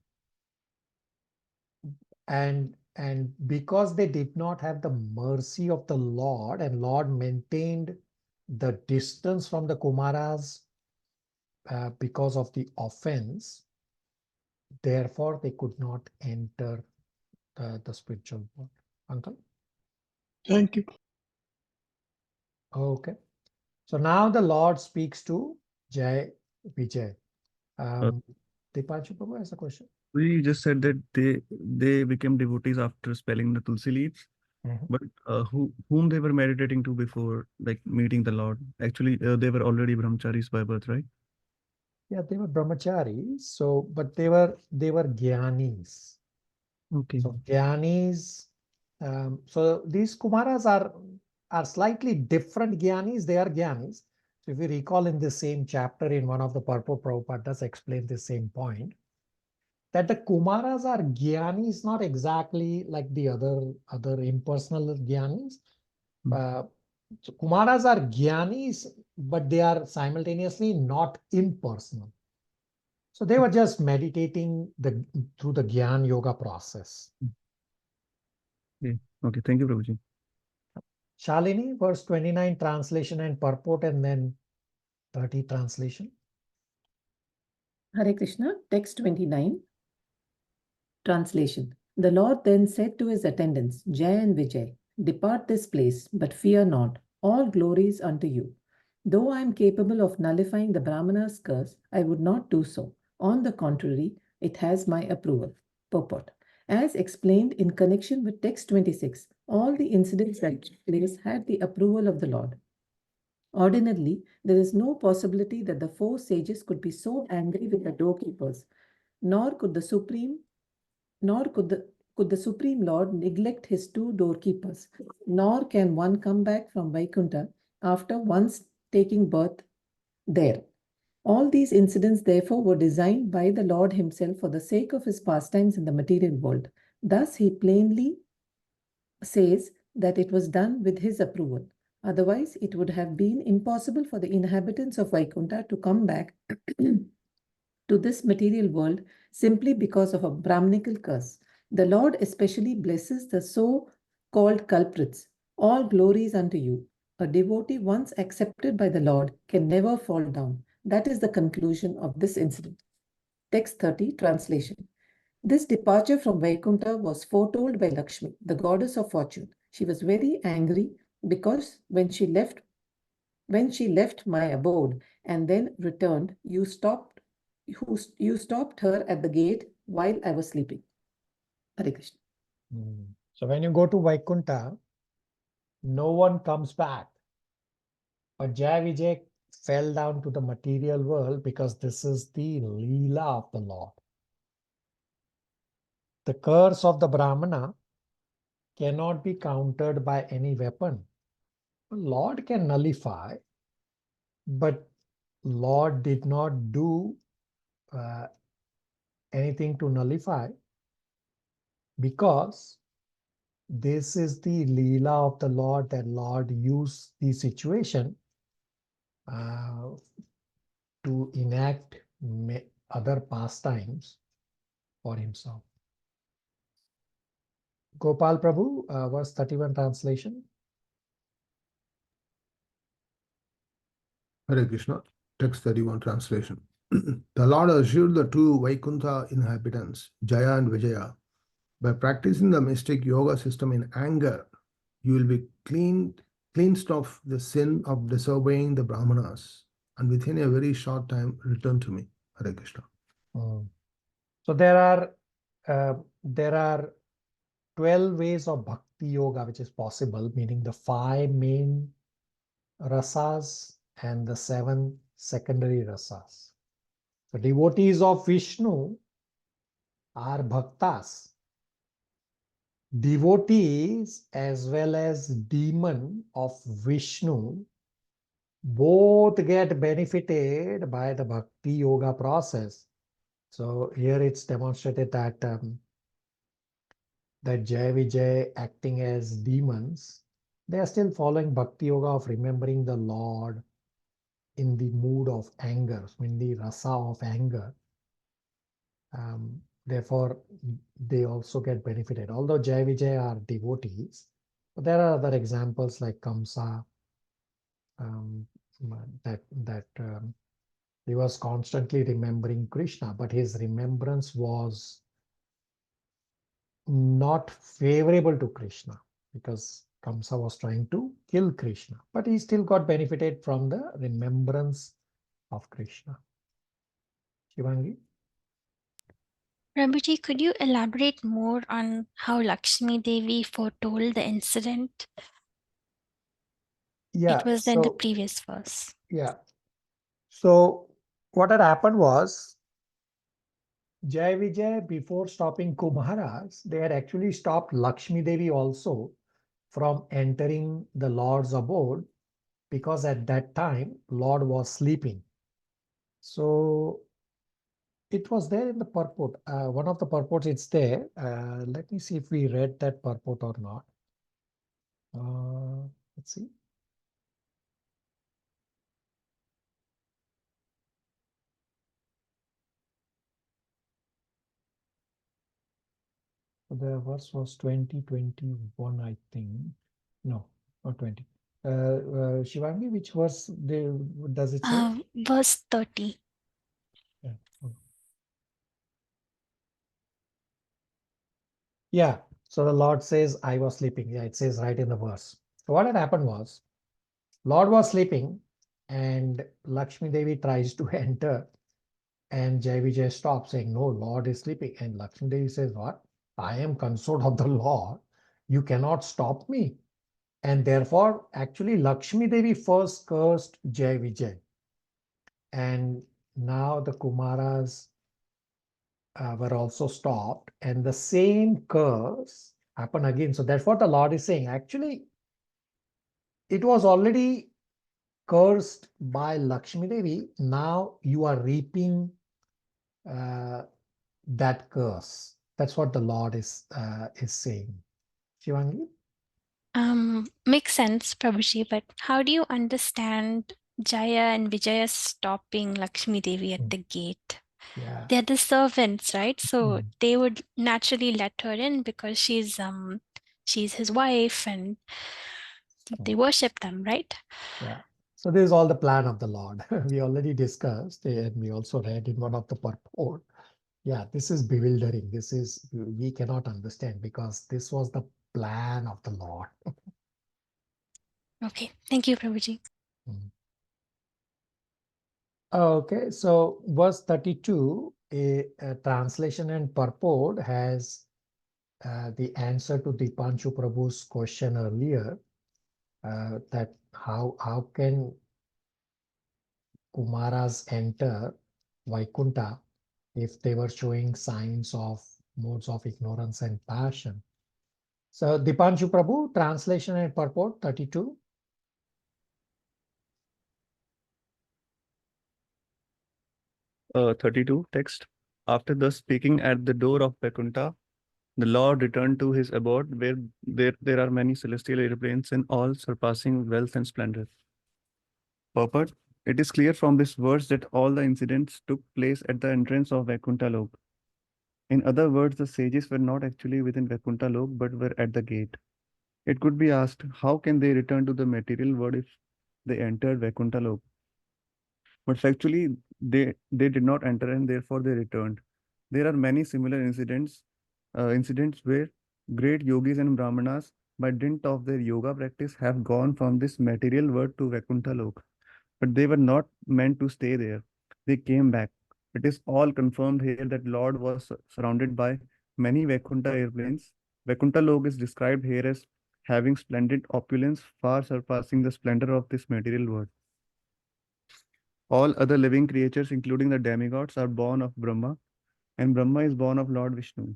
And because they did not have the mercy of the Lord, and Lord maintained the distance from the Kumaras because of the offense, therefore they could not enter the spiritual world. Uncle? Thank you. Okay. So now the Lord speaks to Jai Vijay. Dipanshu Prabhu has a question. We just said that they became devotees after spelling the Tulsi leaves, but whom they were meditating to before, like meeting the Lord? Actually, they were already brahmacharis by birth, right? Yeah, they were brahmacharis. So, but they were jnanis. Okay. So jnanis. So these Kumaras are slightly different jnanis. They are jnanis. So if you recall in the same chapter in one of the purport, Prabhupada does explain the same point, that the Kumaras are jnanis, not exactly like the other impersonal jnanis. So Kumaras are jnanis, but they are simultaneously not impersonal. So they were just meditating through the Gyan Yoga process. Yeah. Okay, thank you, Prabhuji. Shalini, verse 29 translation and purport, and then 30 translation. Hare Krishna, text 29, translation. The Lord then said to his attendants, Jai and Vijay, depart this place, but fear not. All glories unto you. Though I am capable of nullifying the Brahmana's curse, I would not do so. On the contrary, it has my approval. Purport. As explained in connection with text 26, all the incidents that took place had the approval of the Lord. Ordinarily, there is no possibility that the four sages could be so angry with the doorkeepers, nor could the Supreme Lord neglect his two doorkeepers, nor can one come back from Vaikuntha after once taking birth there. All these incidents, therefore, were designed by the Lord himself for the sake of his pastimes in the material world. Thus, he plainly says that it was done with his approval. Otherwise, it would have been impossible for the inhabitants of Vaikuntha to come back to this material world simply because of a Brahminical curse. The Lord especially blesses the so-called culprits. All glories unto you. A devotee once accepted by the Lord can never fall down. That is the conclusion of this incident. Text 30, translation. This departure from Vaikuntha was foretold by Lakshmi, the goddess of fortune. She was very angry because when she left my abode and then returned, you stopped her at the gate while I was sleeping. Hare Krishna. So when you go to Vaikuntha, no one comes back. But Jai Vijay fell down to the material world because this is the Leela of the Lord. The curse of the Brahmana cannot be countered by any weapon. Lord can nullify, but Lord did not do anything to nullify because this is the Leela of the Lord, that Lord used the situation to enact other pastimes for himself. Gopal Prabhu, verse 31 translation. Hare Krishna, text 31 translation. The Lord assured the two Vaikuntha inhabitants, Jaya and Vijaya, by practicing the mystic yoga system in anger, you will be cleansed of the sin of disobeying the Brahmanas, and within a very short time return to me. Hare Krishna. So there are 12 ways of bhakti yoga which is possible, meaning the 5 main rasas and the 7 secondary rasas. The devotees of Vishnu are bhaktas. Devotees as well as demon of Vishnu both get benefited by the bhakti yoga process. So here it's demonstrated that Jai Vijay acting as demons, they are still following bhakti yoga of remembering the Lord in the mood of anger, in the rasa of anger. Therefore, they also get benefited. Although Jai Vijay are devotees, but there are other examples like Kamsa, he was constantly remembering Krishna, but his remembrance was not favorable to Krishna because Kamsa was trying to kill Krishna, but he still got benefited from the remembrance of Krishna. Shivangi? Prabhuji, could you elaborate more on how Lakshmi Devi foretold the incident? Yeah. It was in the previous verse. Yeah. So what had happened was, Jai Vijay, before stopping Kumaras, they had actually stopped Lakshmi Devi also from entering the Lord's abode, because at that time Lord was sleeping. So it was there in the purport. One of the purports, it's there. Let me see if we read that purport or not. Let's see. The verse was 2021, I think. No, not 20. Shivangi, which verse does it say? Verse 30. Yeah. Yeah. So the Lord says, I was sleeping. Yeah, it says right in the verse. So what had happened was, Lord was sleeping and Lakshmi Devi tries to enter, and Jai Vijay stops saying, no, Lord is sleeping. And Lakshmi Devi says, what? I am consort of the Lord. You cannot stop me. And therefore, actually, Lakshmi Devi first cursed Jai Vijay. And now the Kumaras were also stopped, and the same curse happened again. So that's what the Lord is saying. Actually, it was already cursed by Lakshmi Devi. Now you are reaping that curse. That's what the Lord is saying. Shivangi? Makes sense, Prabhuji, but how do you understand Jaya and Vijaya stopping Lakshmi Devi at the gate? Yeah. They're the servants, right? So they would naturally let her in because she's his wife and they worship them, right? Yeah. So this is all the plan of the Lord. We already discussed, and we also read in one of the purport. Yeah, this is bewildering. We cannot understand, because this was the plan of the Lord. Okay, thank you, Prabhuji. Okay, so verse 32, a translation and purport has the answer to Dipanshu Prabhu's question earlier, that how can Kumaras enter Vaikuntha if they were showing signs of modes of ignorance and passion. So Dipanshu Prabhu, translation and purport 32. Uh, 32 text. After thus speaking at the door of Vaikuntha, the Lord returned to his abode, where there are many celestial airplanes and all surpassing wealth and splendor. Purport. It is clear from this verse that all the incidents took place at the entrance of Vaikuntha Lok. In other words, the sages were not actually within Vaikuntha Lok, but were at the gate. It could be asked, how can they return to the material world if they entered Vaikuntha Lok? But factually, they did not enter and therefore they returned. There are many similar incidents where great yogis and brahmanas, by dint of their yoga practice, have gone from this material world to Vaikuntha Lok. But they were not meant to stay there. They came back. It is all confirmed here that Lord was surrounded by many Vaikuntha airplanes. Vaikuntha Lok is described here as having splendid opulence far surpassing the splendor of this material world. All other living creatures, including the demigods, are born of Brahma, and Brahma is born of Lord Vishnu.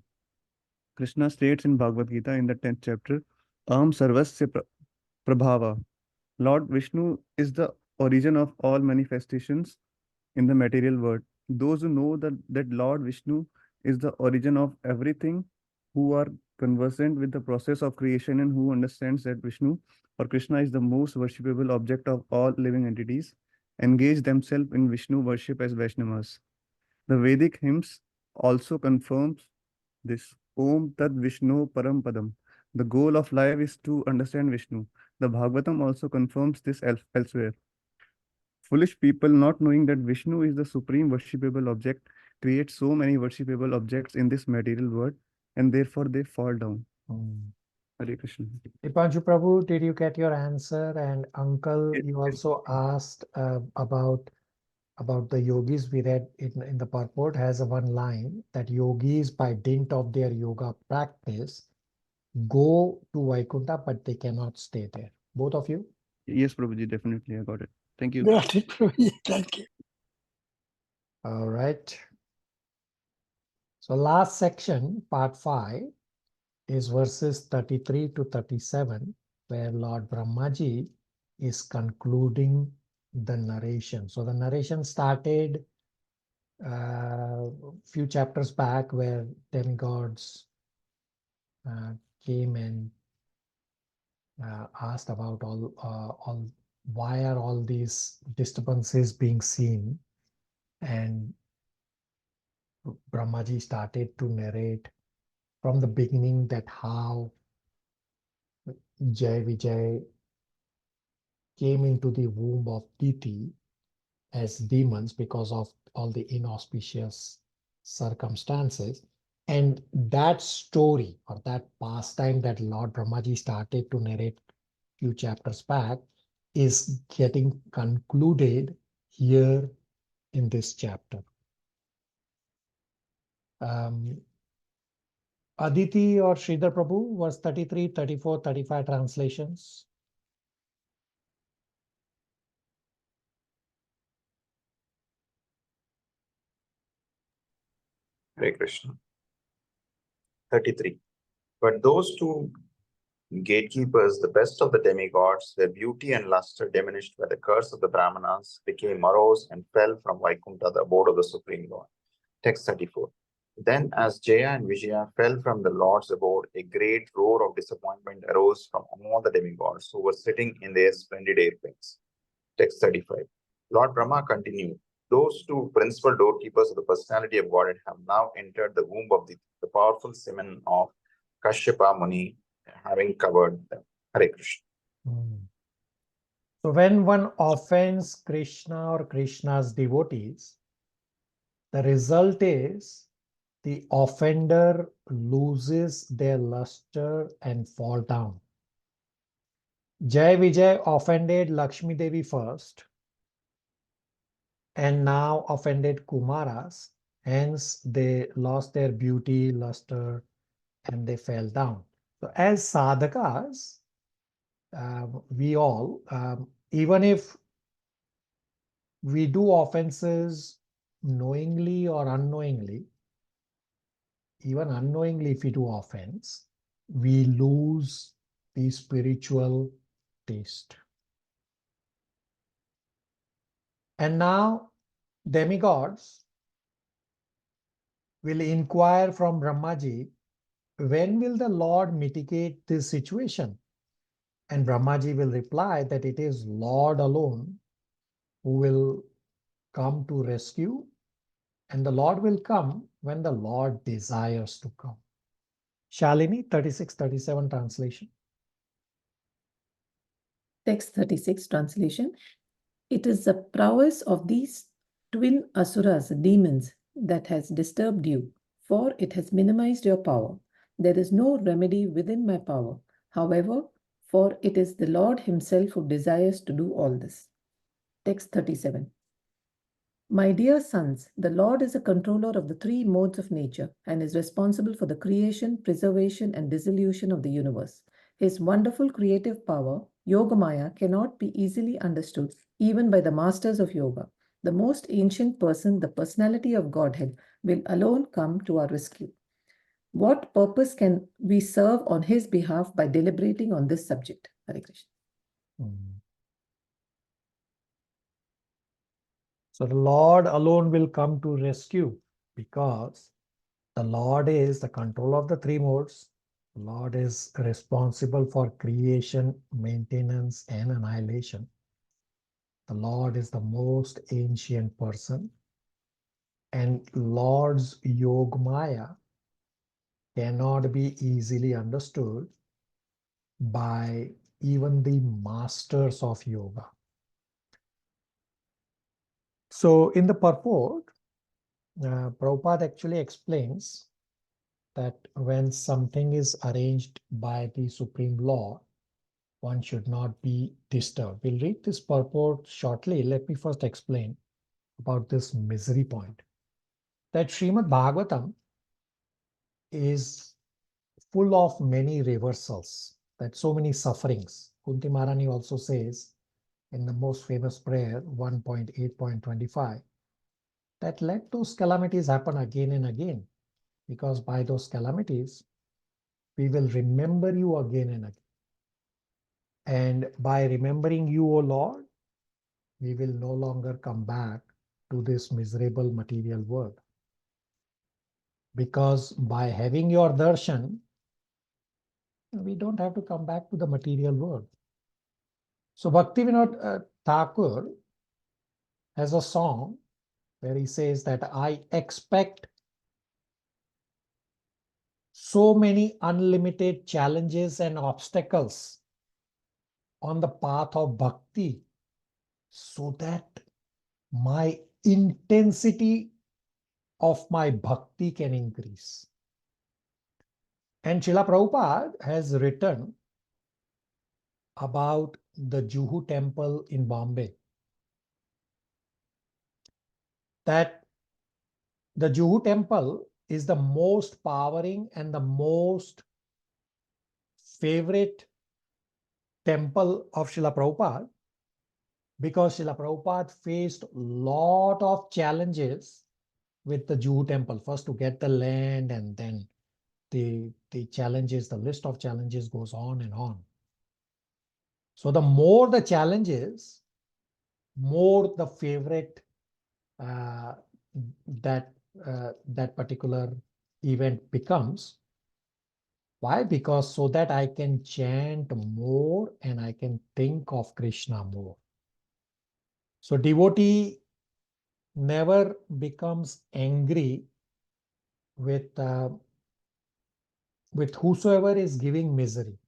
Krishna states in Bhagavad Gita in the 10th chapter, Aham Sarvasya Prabhava. Lord Vishnu is the origin of all manifestations in the material world. Those who know that Lord Vishnu is the origin of everything, who are conversant with the process of creation and who understands that Vishnu or Krishna is the most worshipable object of all living entities, engage themselves in Vishnu worship as Vaishnavas. The Vedic hymns also confirms this. Om Tad Vishnu Param Padam. The goal of life is to understand Vishnu. The Bhagavatam also confirms this elsewhere. Foolish people, not knowing that Vishnu is the supreme worshipable object, create so many worshipable objects in this material world, and therefore they fall down. Hare Krishna. Dipanshu Prabhu, did you get your answer? And Uncle, Yes, you yes. also asked about the yogis. We read in the purport has a one line that yogis, by dint of their yoga practice, go to Vaikuntha, but they cannot stay there. Both of you? Yes, Prabhuji, definitely. I got it. Thank you. Got it, Prabhuji. Thank you. All right. So last section, part 5, is verses 33 to 37, where Lord Brahmaji is concluding the narration. So the narration started a few chapters back, where demigods came and asked about all why are all these disturbances being seen, and Brahmaji started to narrate from the beginning that how Jai Vijay came into the womb of Diti as demons because of all the inauspicious circumstances. And that story, or that pastime that Lord Brahmaji started to narrate few chapters back, is getting concluded here in this chapter. Aditi or Sridhar Prabhu, verse 33, 34, 35 translations. Hare Krishna. 33. But those two gatekeepers, the best of the demigods, their beauty and luster diminished by the curse of the Brahmanas, became morose and fell from Vaikuntha, the abode of the Supreme Lord. Text 34. Then, as Jaya and Vijaya fell from the Lord's abode, a great roar of disappointment arose from all the demigods who were sitting in their splendid airplanes. Text 35. Lord Brahma continued, those two principal doorkeepers of the personality of Godhead have now entered the womb of the powerful semen of Kashyapa Muni, having covered them. Hare Krishna. So when one offends Krishna or Krishna's devotees, the result is the offender loses their luster and fall down. Jai Vijay offended Lakshmi Devi first, and now offended Kumaras. Hence, they lost their beauty, luster, and they fell down. So as sadhakas, we all, even if we do offenses knowingly or unknowingly, even unknowingly if we do offense, we lose the spiritual taste. And now demigods will inquire from Brahmaji, when will the Lord mitigate this situation? And Brahmaji will reply that it is Lord alone who will come to rescue, and the Lord will come when the Lord desires to come. Shalini, 36-37 translation. Text 36 translation. It is the prowess of these twin asuras, demons, that has disturbed you, for it has minimized your power. There is no remedy within my power, however, for it is the Lord himself who desires to do all this. Text 37. My dear sons, the Lord is a controller of the three modes of nature and is responsible for the creation, preservation, and dissolution of the universe. His wonderful creative power, Yogamaya, cannot be easily understood even by the masters of yoga. The most ancient person, the personality of Godhead, will alone come to our rescue. What purpose can we serve on his behalf by deliberating on this subject? Hare Krishna. So the Lord alone will come to rescue, because the Lord is the controller of the three modes. The Lord is responsible for creation, maintenance, and annihilation. The Lord is the most ancient person, and Lord's Yogamaya cannot be easily understood by even the masters of yoga. So in the purport, Prabhupada actually explains that when something is arranged by the Supreme Lord, one should not be disturbed. We'll read this purport shortly. Let me first explain about this misery point. That Srimad Bhagavatam is full of many reversals, that so many sufferings. Kunti Maharani also says in the most famous prayer, 1.8.25, that let those calamities happen again and again, because by those calamities, we will remember you again and again. And by remembering you, O Lord, we will no longer come back to this miserable material world. Because by having your darshan, we don't have to come back to the material world. So Bhaktivinoda Thakur has a song where he says that I expect so many unlimited challenges and obstacles on the path of bhakti, so that my intensity of my bhakti can increase. And Srila Prabhupada has written about the Juhu temple in Bombay, that the Juhu temple is the most powering and the most favorite temple of Srila Prabhupada, because Srila Prabhupada faced a lot of challenges with the Juhu temple. First to get the land, and then the challenges, the list of challenges goes on and on. So the more the challenges, more the favorite that particular event becomes. Why? Because so that I can chant more and I can think of Krishna more. So devotee never becomes angry with whosoever is giving misery.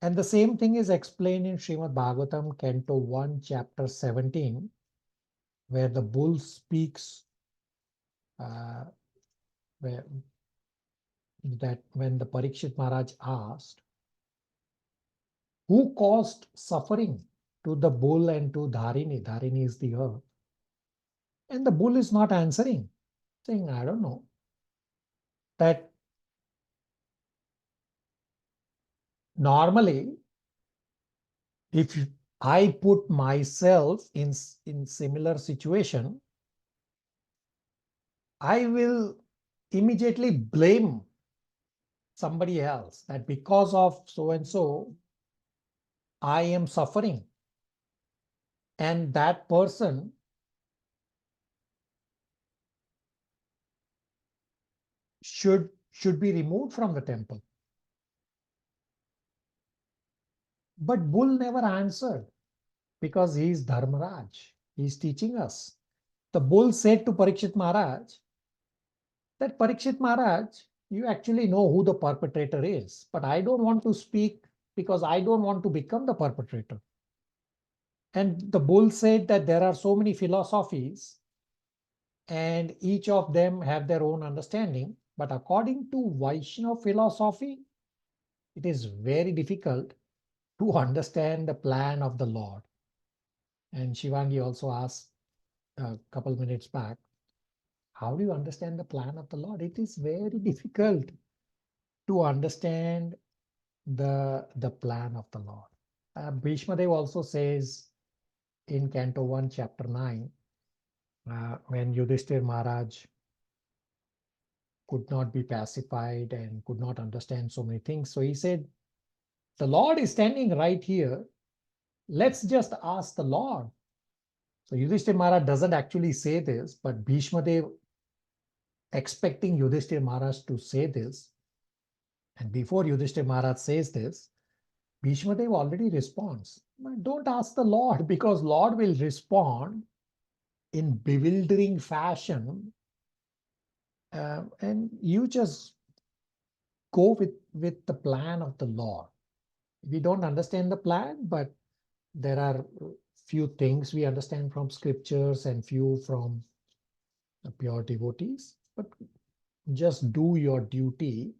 And the same thing is explained in Srimad Bhagavatam, Canto 1, Chapter 17, where the bull speaks that when the Parikshit Maharaj asked, who caused suffering to the bull and to Dharini? Dharini is the earth. And the bull is not answering, saying, I don't know. That normally, if I put myself in similar situation, I will immediately blame somebody else, that because of so and so, I am suffering. And that person should be removed from the temple. But bull never answered, because he is Dharmaraj. He is teaching us. The bull said to Parikshit Maharaj that Parikshit Maharaj, you actually know who the perpetrator is, but I don't want to speak because I don't want to become the perpetrator. And the bull said that there are so many philosophies and each of them have their own understanding. But according to Vaishnava philosophy, it is very difficult to understand the plan of the Lord. And Shivangi also asked a couple minutes back, how do you understand the plan of the Lord? It is very difficult to understand the plan of the Lord. Bhishma Dev also says in Canto 1, Chapter 9, when Yudhishthir Maharaj could not be pacified and could not understand so many things. So he said, the Lord is standing right here. Let's just ask the Lord. So Yudhishthir Maharaj doesn't actually say this, but Bhishma Dev, expecting Yudhishthir Maharaj to say this, and before Yudhishthir Maharaj says this, Bhishma Dev already responds. Don't ask the Lord, because Lord will respond in bewildering fashion, and you just go with the plan of the Lord. We don't understand the plan, but there are few things we understand from scriptures and few from pure devotees. But just do your duty.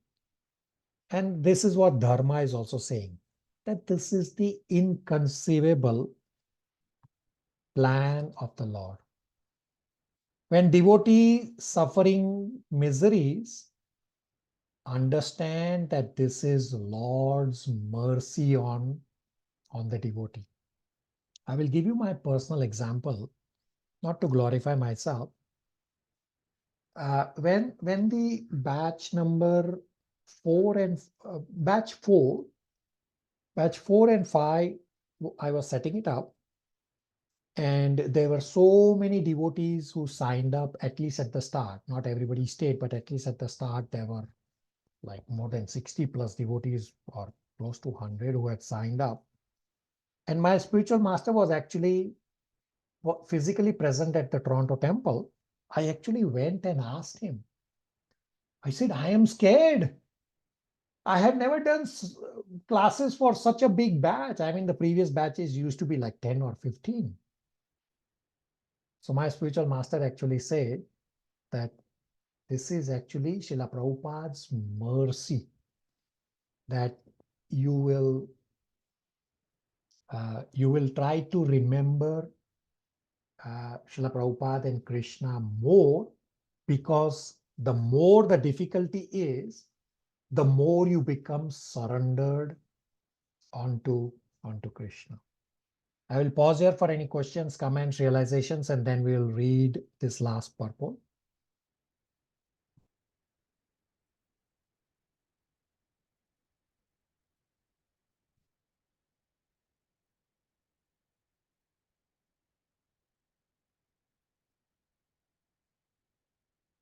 And this is what Dharma is also saying, that this is the inconceivable plan of the Lord. When devotee suffering miseries, understand that this is Lord's mercy on the devotee. I will give you my personal example, not to glorify myself. When the batch number 4 and batch 4 and 5, I was setting it up, and there were so many devotees who signed up, at least at the start. Not everybody stayed, but at least at the start, there were like more than 60 plus devotees, or close to 100 who had signed up. And my spiritual master was actually physically present at the Toronto temple. I actually went and asked him. I said, I am scared. I had never done classes for such a big batch. I mean, the previous batches used to be like 10 or 15. So my spiritual master actually said that this is actually Srila Prabhupada's mercy, that you will try to remember Srila Prabhupada and Krishna more, because the more the difficulty is, the more you become surrendered onto Krishna. I will pause here for any questions, comments, realizations, and then we'll read this last purport.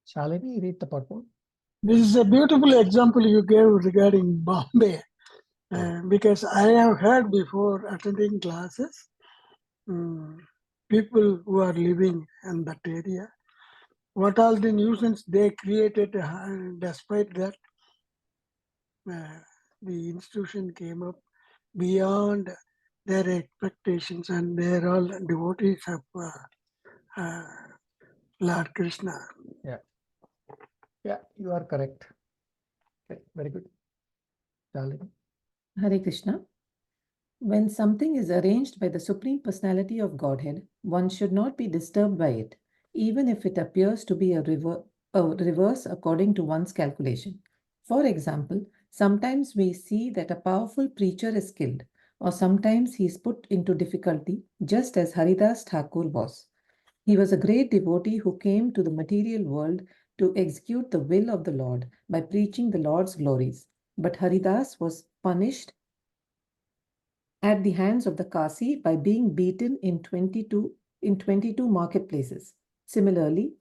Shalini, read the purport. This is a beautiful example you gave regarding Bombay, because I have heard before attending classes, people who are living in that area, what all the nuisance they created, despite that, the institution came up beyond their expectations, and they're all devotees of Lord Krishna. Yeah, you are correct. Okay, very good. Shalini. Hare Krishna. When something is arranged by the Supreme Personality of Godhead, one should not be disturbed by it, even if it appears to be a reverse according to one's calculation. For example, sometimes we see that a powerful preacher is killed, or sometimes he is put into difficulty, just as Haridas Thakur was. He was a great devotee who came to the material world to execute the will of the Lord by preaching the Lord's glories. But Haridas was punished at the hands of the Kasi by being beaten in 22 marketplaces. Similarly,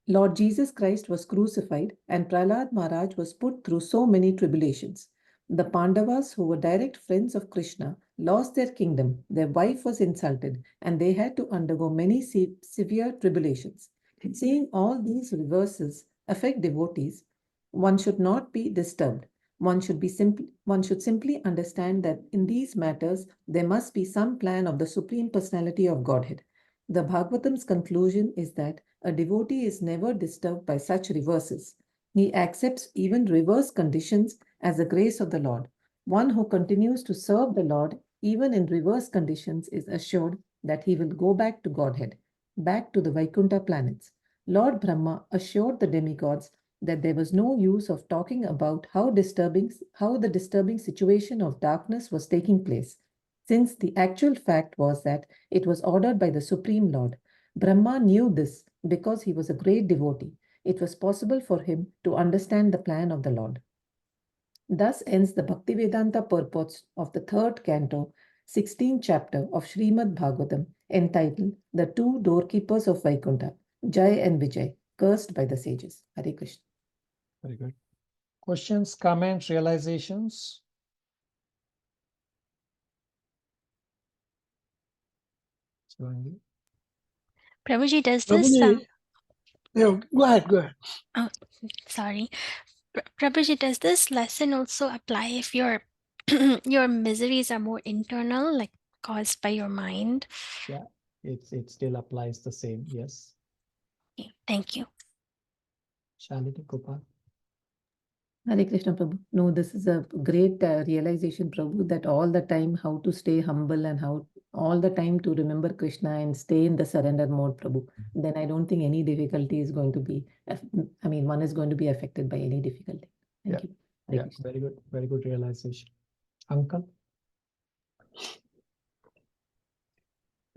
Lord Jesus Christ was crucified, and Prahlad Maharaj was put through so many tribulations. The Pandavas, who were direct friends of Krishna, lost their kingdom, their wife was insulted, and they had to undergo many severe tribulations. Seeing all these reverses affect devotees, one should not be disturbed. One should simply understand that in these matters, there must be some plan of the Supreme Personality of Godhead. The Bhagavatam's conclusion is that a devotee is never disturbed by such reverses. He accepts even reverse conditions as the grace of the Lord. One who continues to serve the Lord, even in reverse conditions, is assured that he will go back to Godhead, back to the Vaikuntha planets. Lord Brahma assured the demigods that there was no use of talking about how the disturbing situation of darkness was taking place, since the actual fact was that it was ordered by the Supreme Lord. Brahma knew this because he was a great devotee. It was possible for him to understand the plan of the Lord. Thus ends the Bhaktivedanta purports of the 3rd canto, 16th chapter of Srimad Bhagavatam, entitled The Two Doorkeepers of Vaikuntha, Jai and Vijay, cursed by the sages. Hare Krishna. Very good. Questions, comments, realizations? Shivangi? Prabhuji, does this... Prabhuji, go ahead. Oh, sorry. Prabhuji, does this lesson also apply if your your miseries are more internal, like caused by your mind? Yeah, it still applies the same, yes. Okay, thank you. Shalini Gopal. Hare Krishna, Prabhu. No, this is a great realization, Prabhu, that all the time how to stay humble and how all the time to remember Krishna and stay in the surrender mode, Prabhu. Then I don't think any difficulty is going to be, I mean, one is going to be affected by any difficulty. Thank you. Hare Yeah, Krishna. very good realization. Uncle?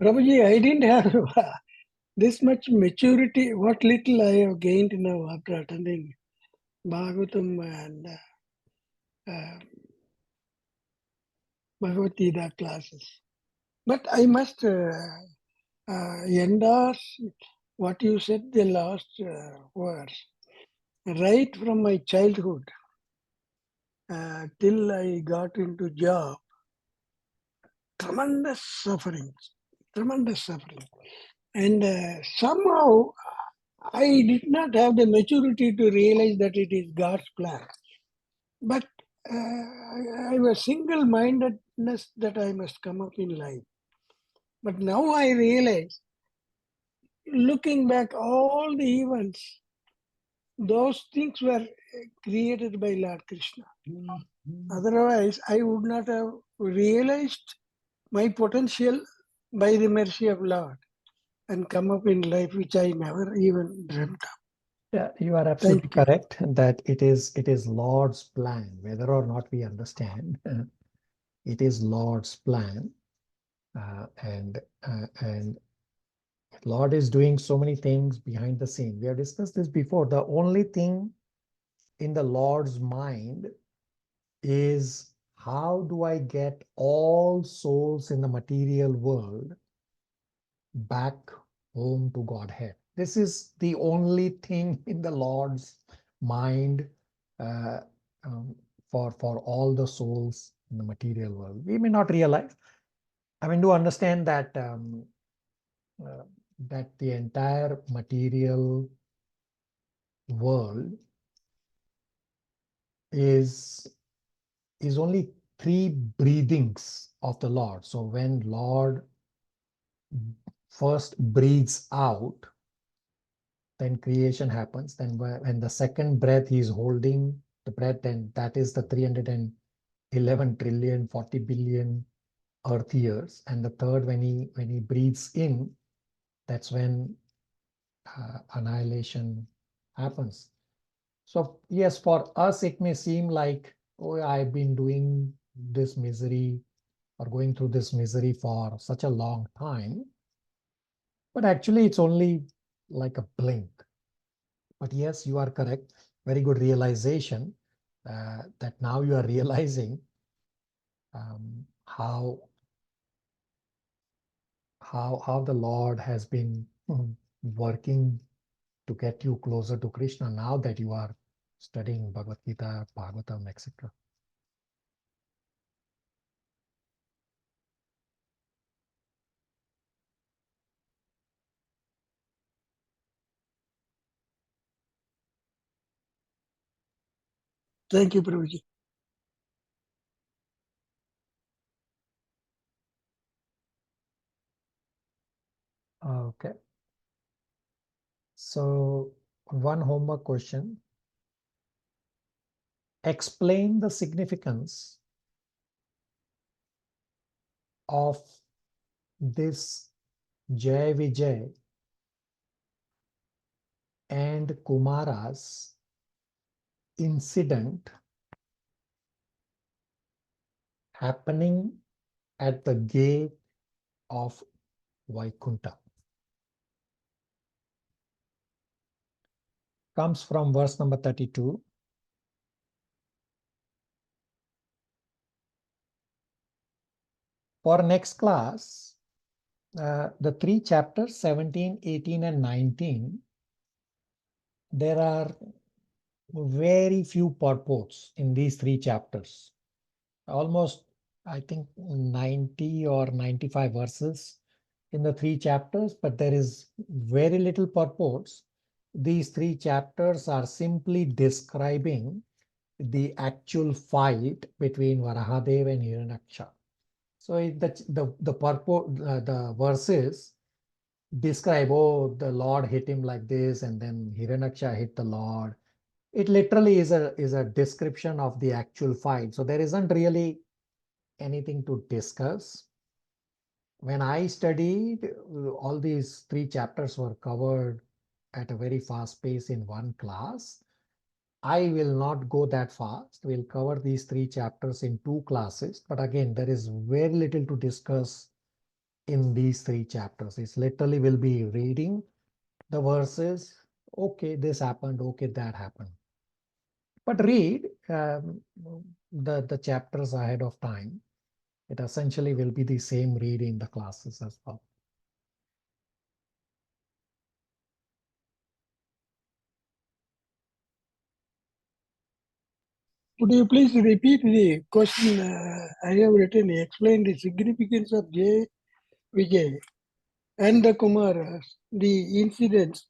Prabhuji, I didn't have this much maturity. What little I have gained now after attending Bhagavatam and Bhagavad Gita classes. But I must endorse what you said the last words. Right from my childhood till I got into job, tremendous suffering. And somehow I did not have the maturity to realize that it is God's plan. But I was single-mindedness that I must come up in life. But now I realize, looking back all the events, those things were created by Lord Krishna. Otherwise, I would not have realized my potential by the mercy of Lord and come up in life which I never even dreamt of. Yeah, you are absolutely correct that it is Lord's plan, whether or not we understand. It is Lord's plan, and Lord is doing so many things behind the scene. We have discussed this before. The only thing in the Lord's mind is, how do I get all souls in the material world back home to Godhead? This is the only thing in the Lord's mind for all the souls in the material world. We may not realize. I mean, to understand that that the entire material world is only 3 breathings of the Lord. So when Lord first breathes out, then creation happens. Then when the second breath he is holding the breath, then that is the 311 trillion 40 billion earth years. And the third, when he breathes in, that's when annihilation happens. So yes, for us it may seem like, oh, I've been doing this misery or going through this misery for such a long time, but actually it's only like a blink. But yes, you are correct. Very good realization that now you are realizing how the Lord has been working to get you closer to Krishna now that you are studying Bhagavad Gita, Bhagavatam, etc. Thank you, Prabhuji. Okay. So one homework question. Explain the significance of this Jai Vijay and Kumaras incident happening at the gate of Vaikuntha. Comes from verse number 32. For next class, the 3 chapters, 17, 18, and 19, there are very few purports in these 3 chapters. Almost, I think, 90 or 95 verses in the 3 chapters, but there is very little purports. These 3 chapters are simply describing the actual fight between Varahadev and Hiranyaksha. So the purport, the verses describe, oh, the Lord hit him like this, and then Hiranyaksha hit the Lord. It literally is a description of the actual fight. So there isn't really anything to discuss. When I studied, all these 3 chapters were covered at a very fast pace in one class. I will not go that fast. We'll cover these 3 chapters in 2 classes. But again, there is very little to discuss in these 3 chapters. It's literally will be reading the verses. Okay, this happened. Okay, that happened. But read the chapters ahead of time. It essentially will be the same read in the classes as well. Would you please repeat the question I have written? Explain the significance of Jay Vijay and the Kumaras, the incidents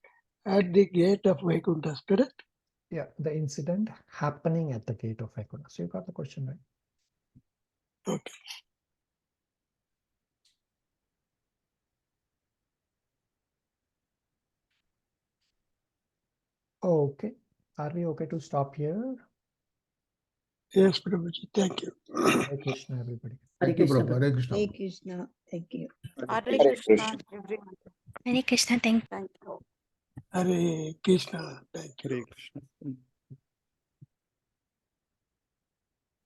at the gate of Vaikuntha, correct? Yeah, the incident happening at the gate of Vaikuntha. So you got the question right. Okay. Okay. Are we okay to stop here? Yes, Prabhuji. Thank you. Hare Krishna, everybody. Thank you, Krishna, Prabhu. Hare Krishna. Hare Krishna. Thank you. Hare Hare Krishna, Krishna. everyone. Hare Krishna, thank Thank you. Hare Krishna. Thank you. Hare Krishna.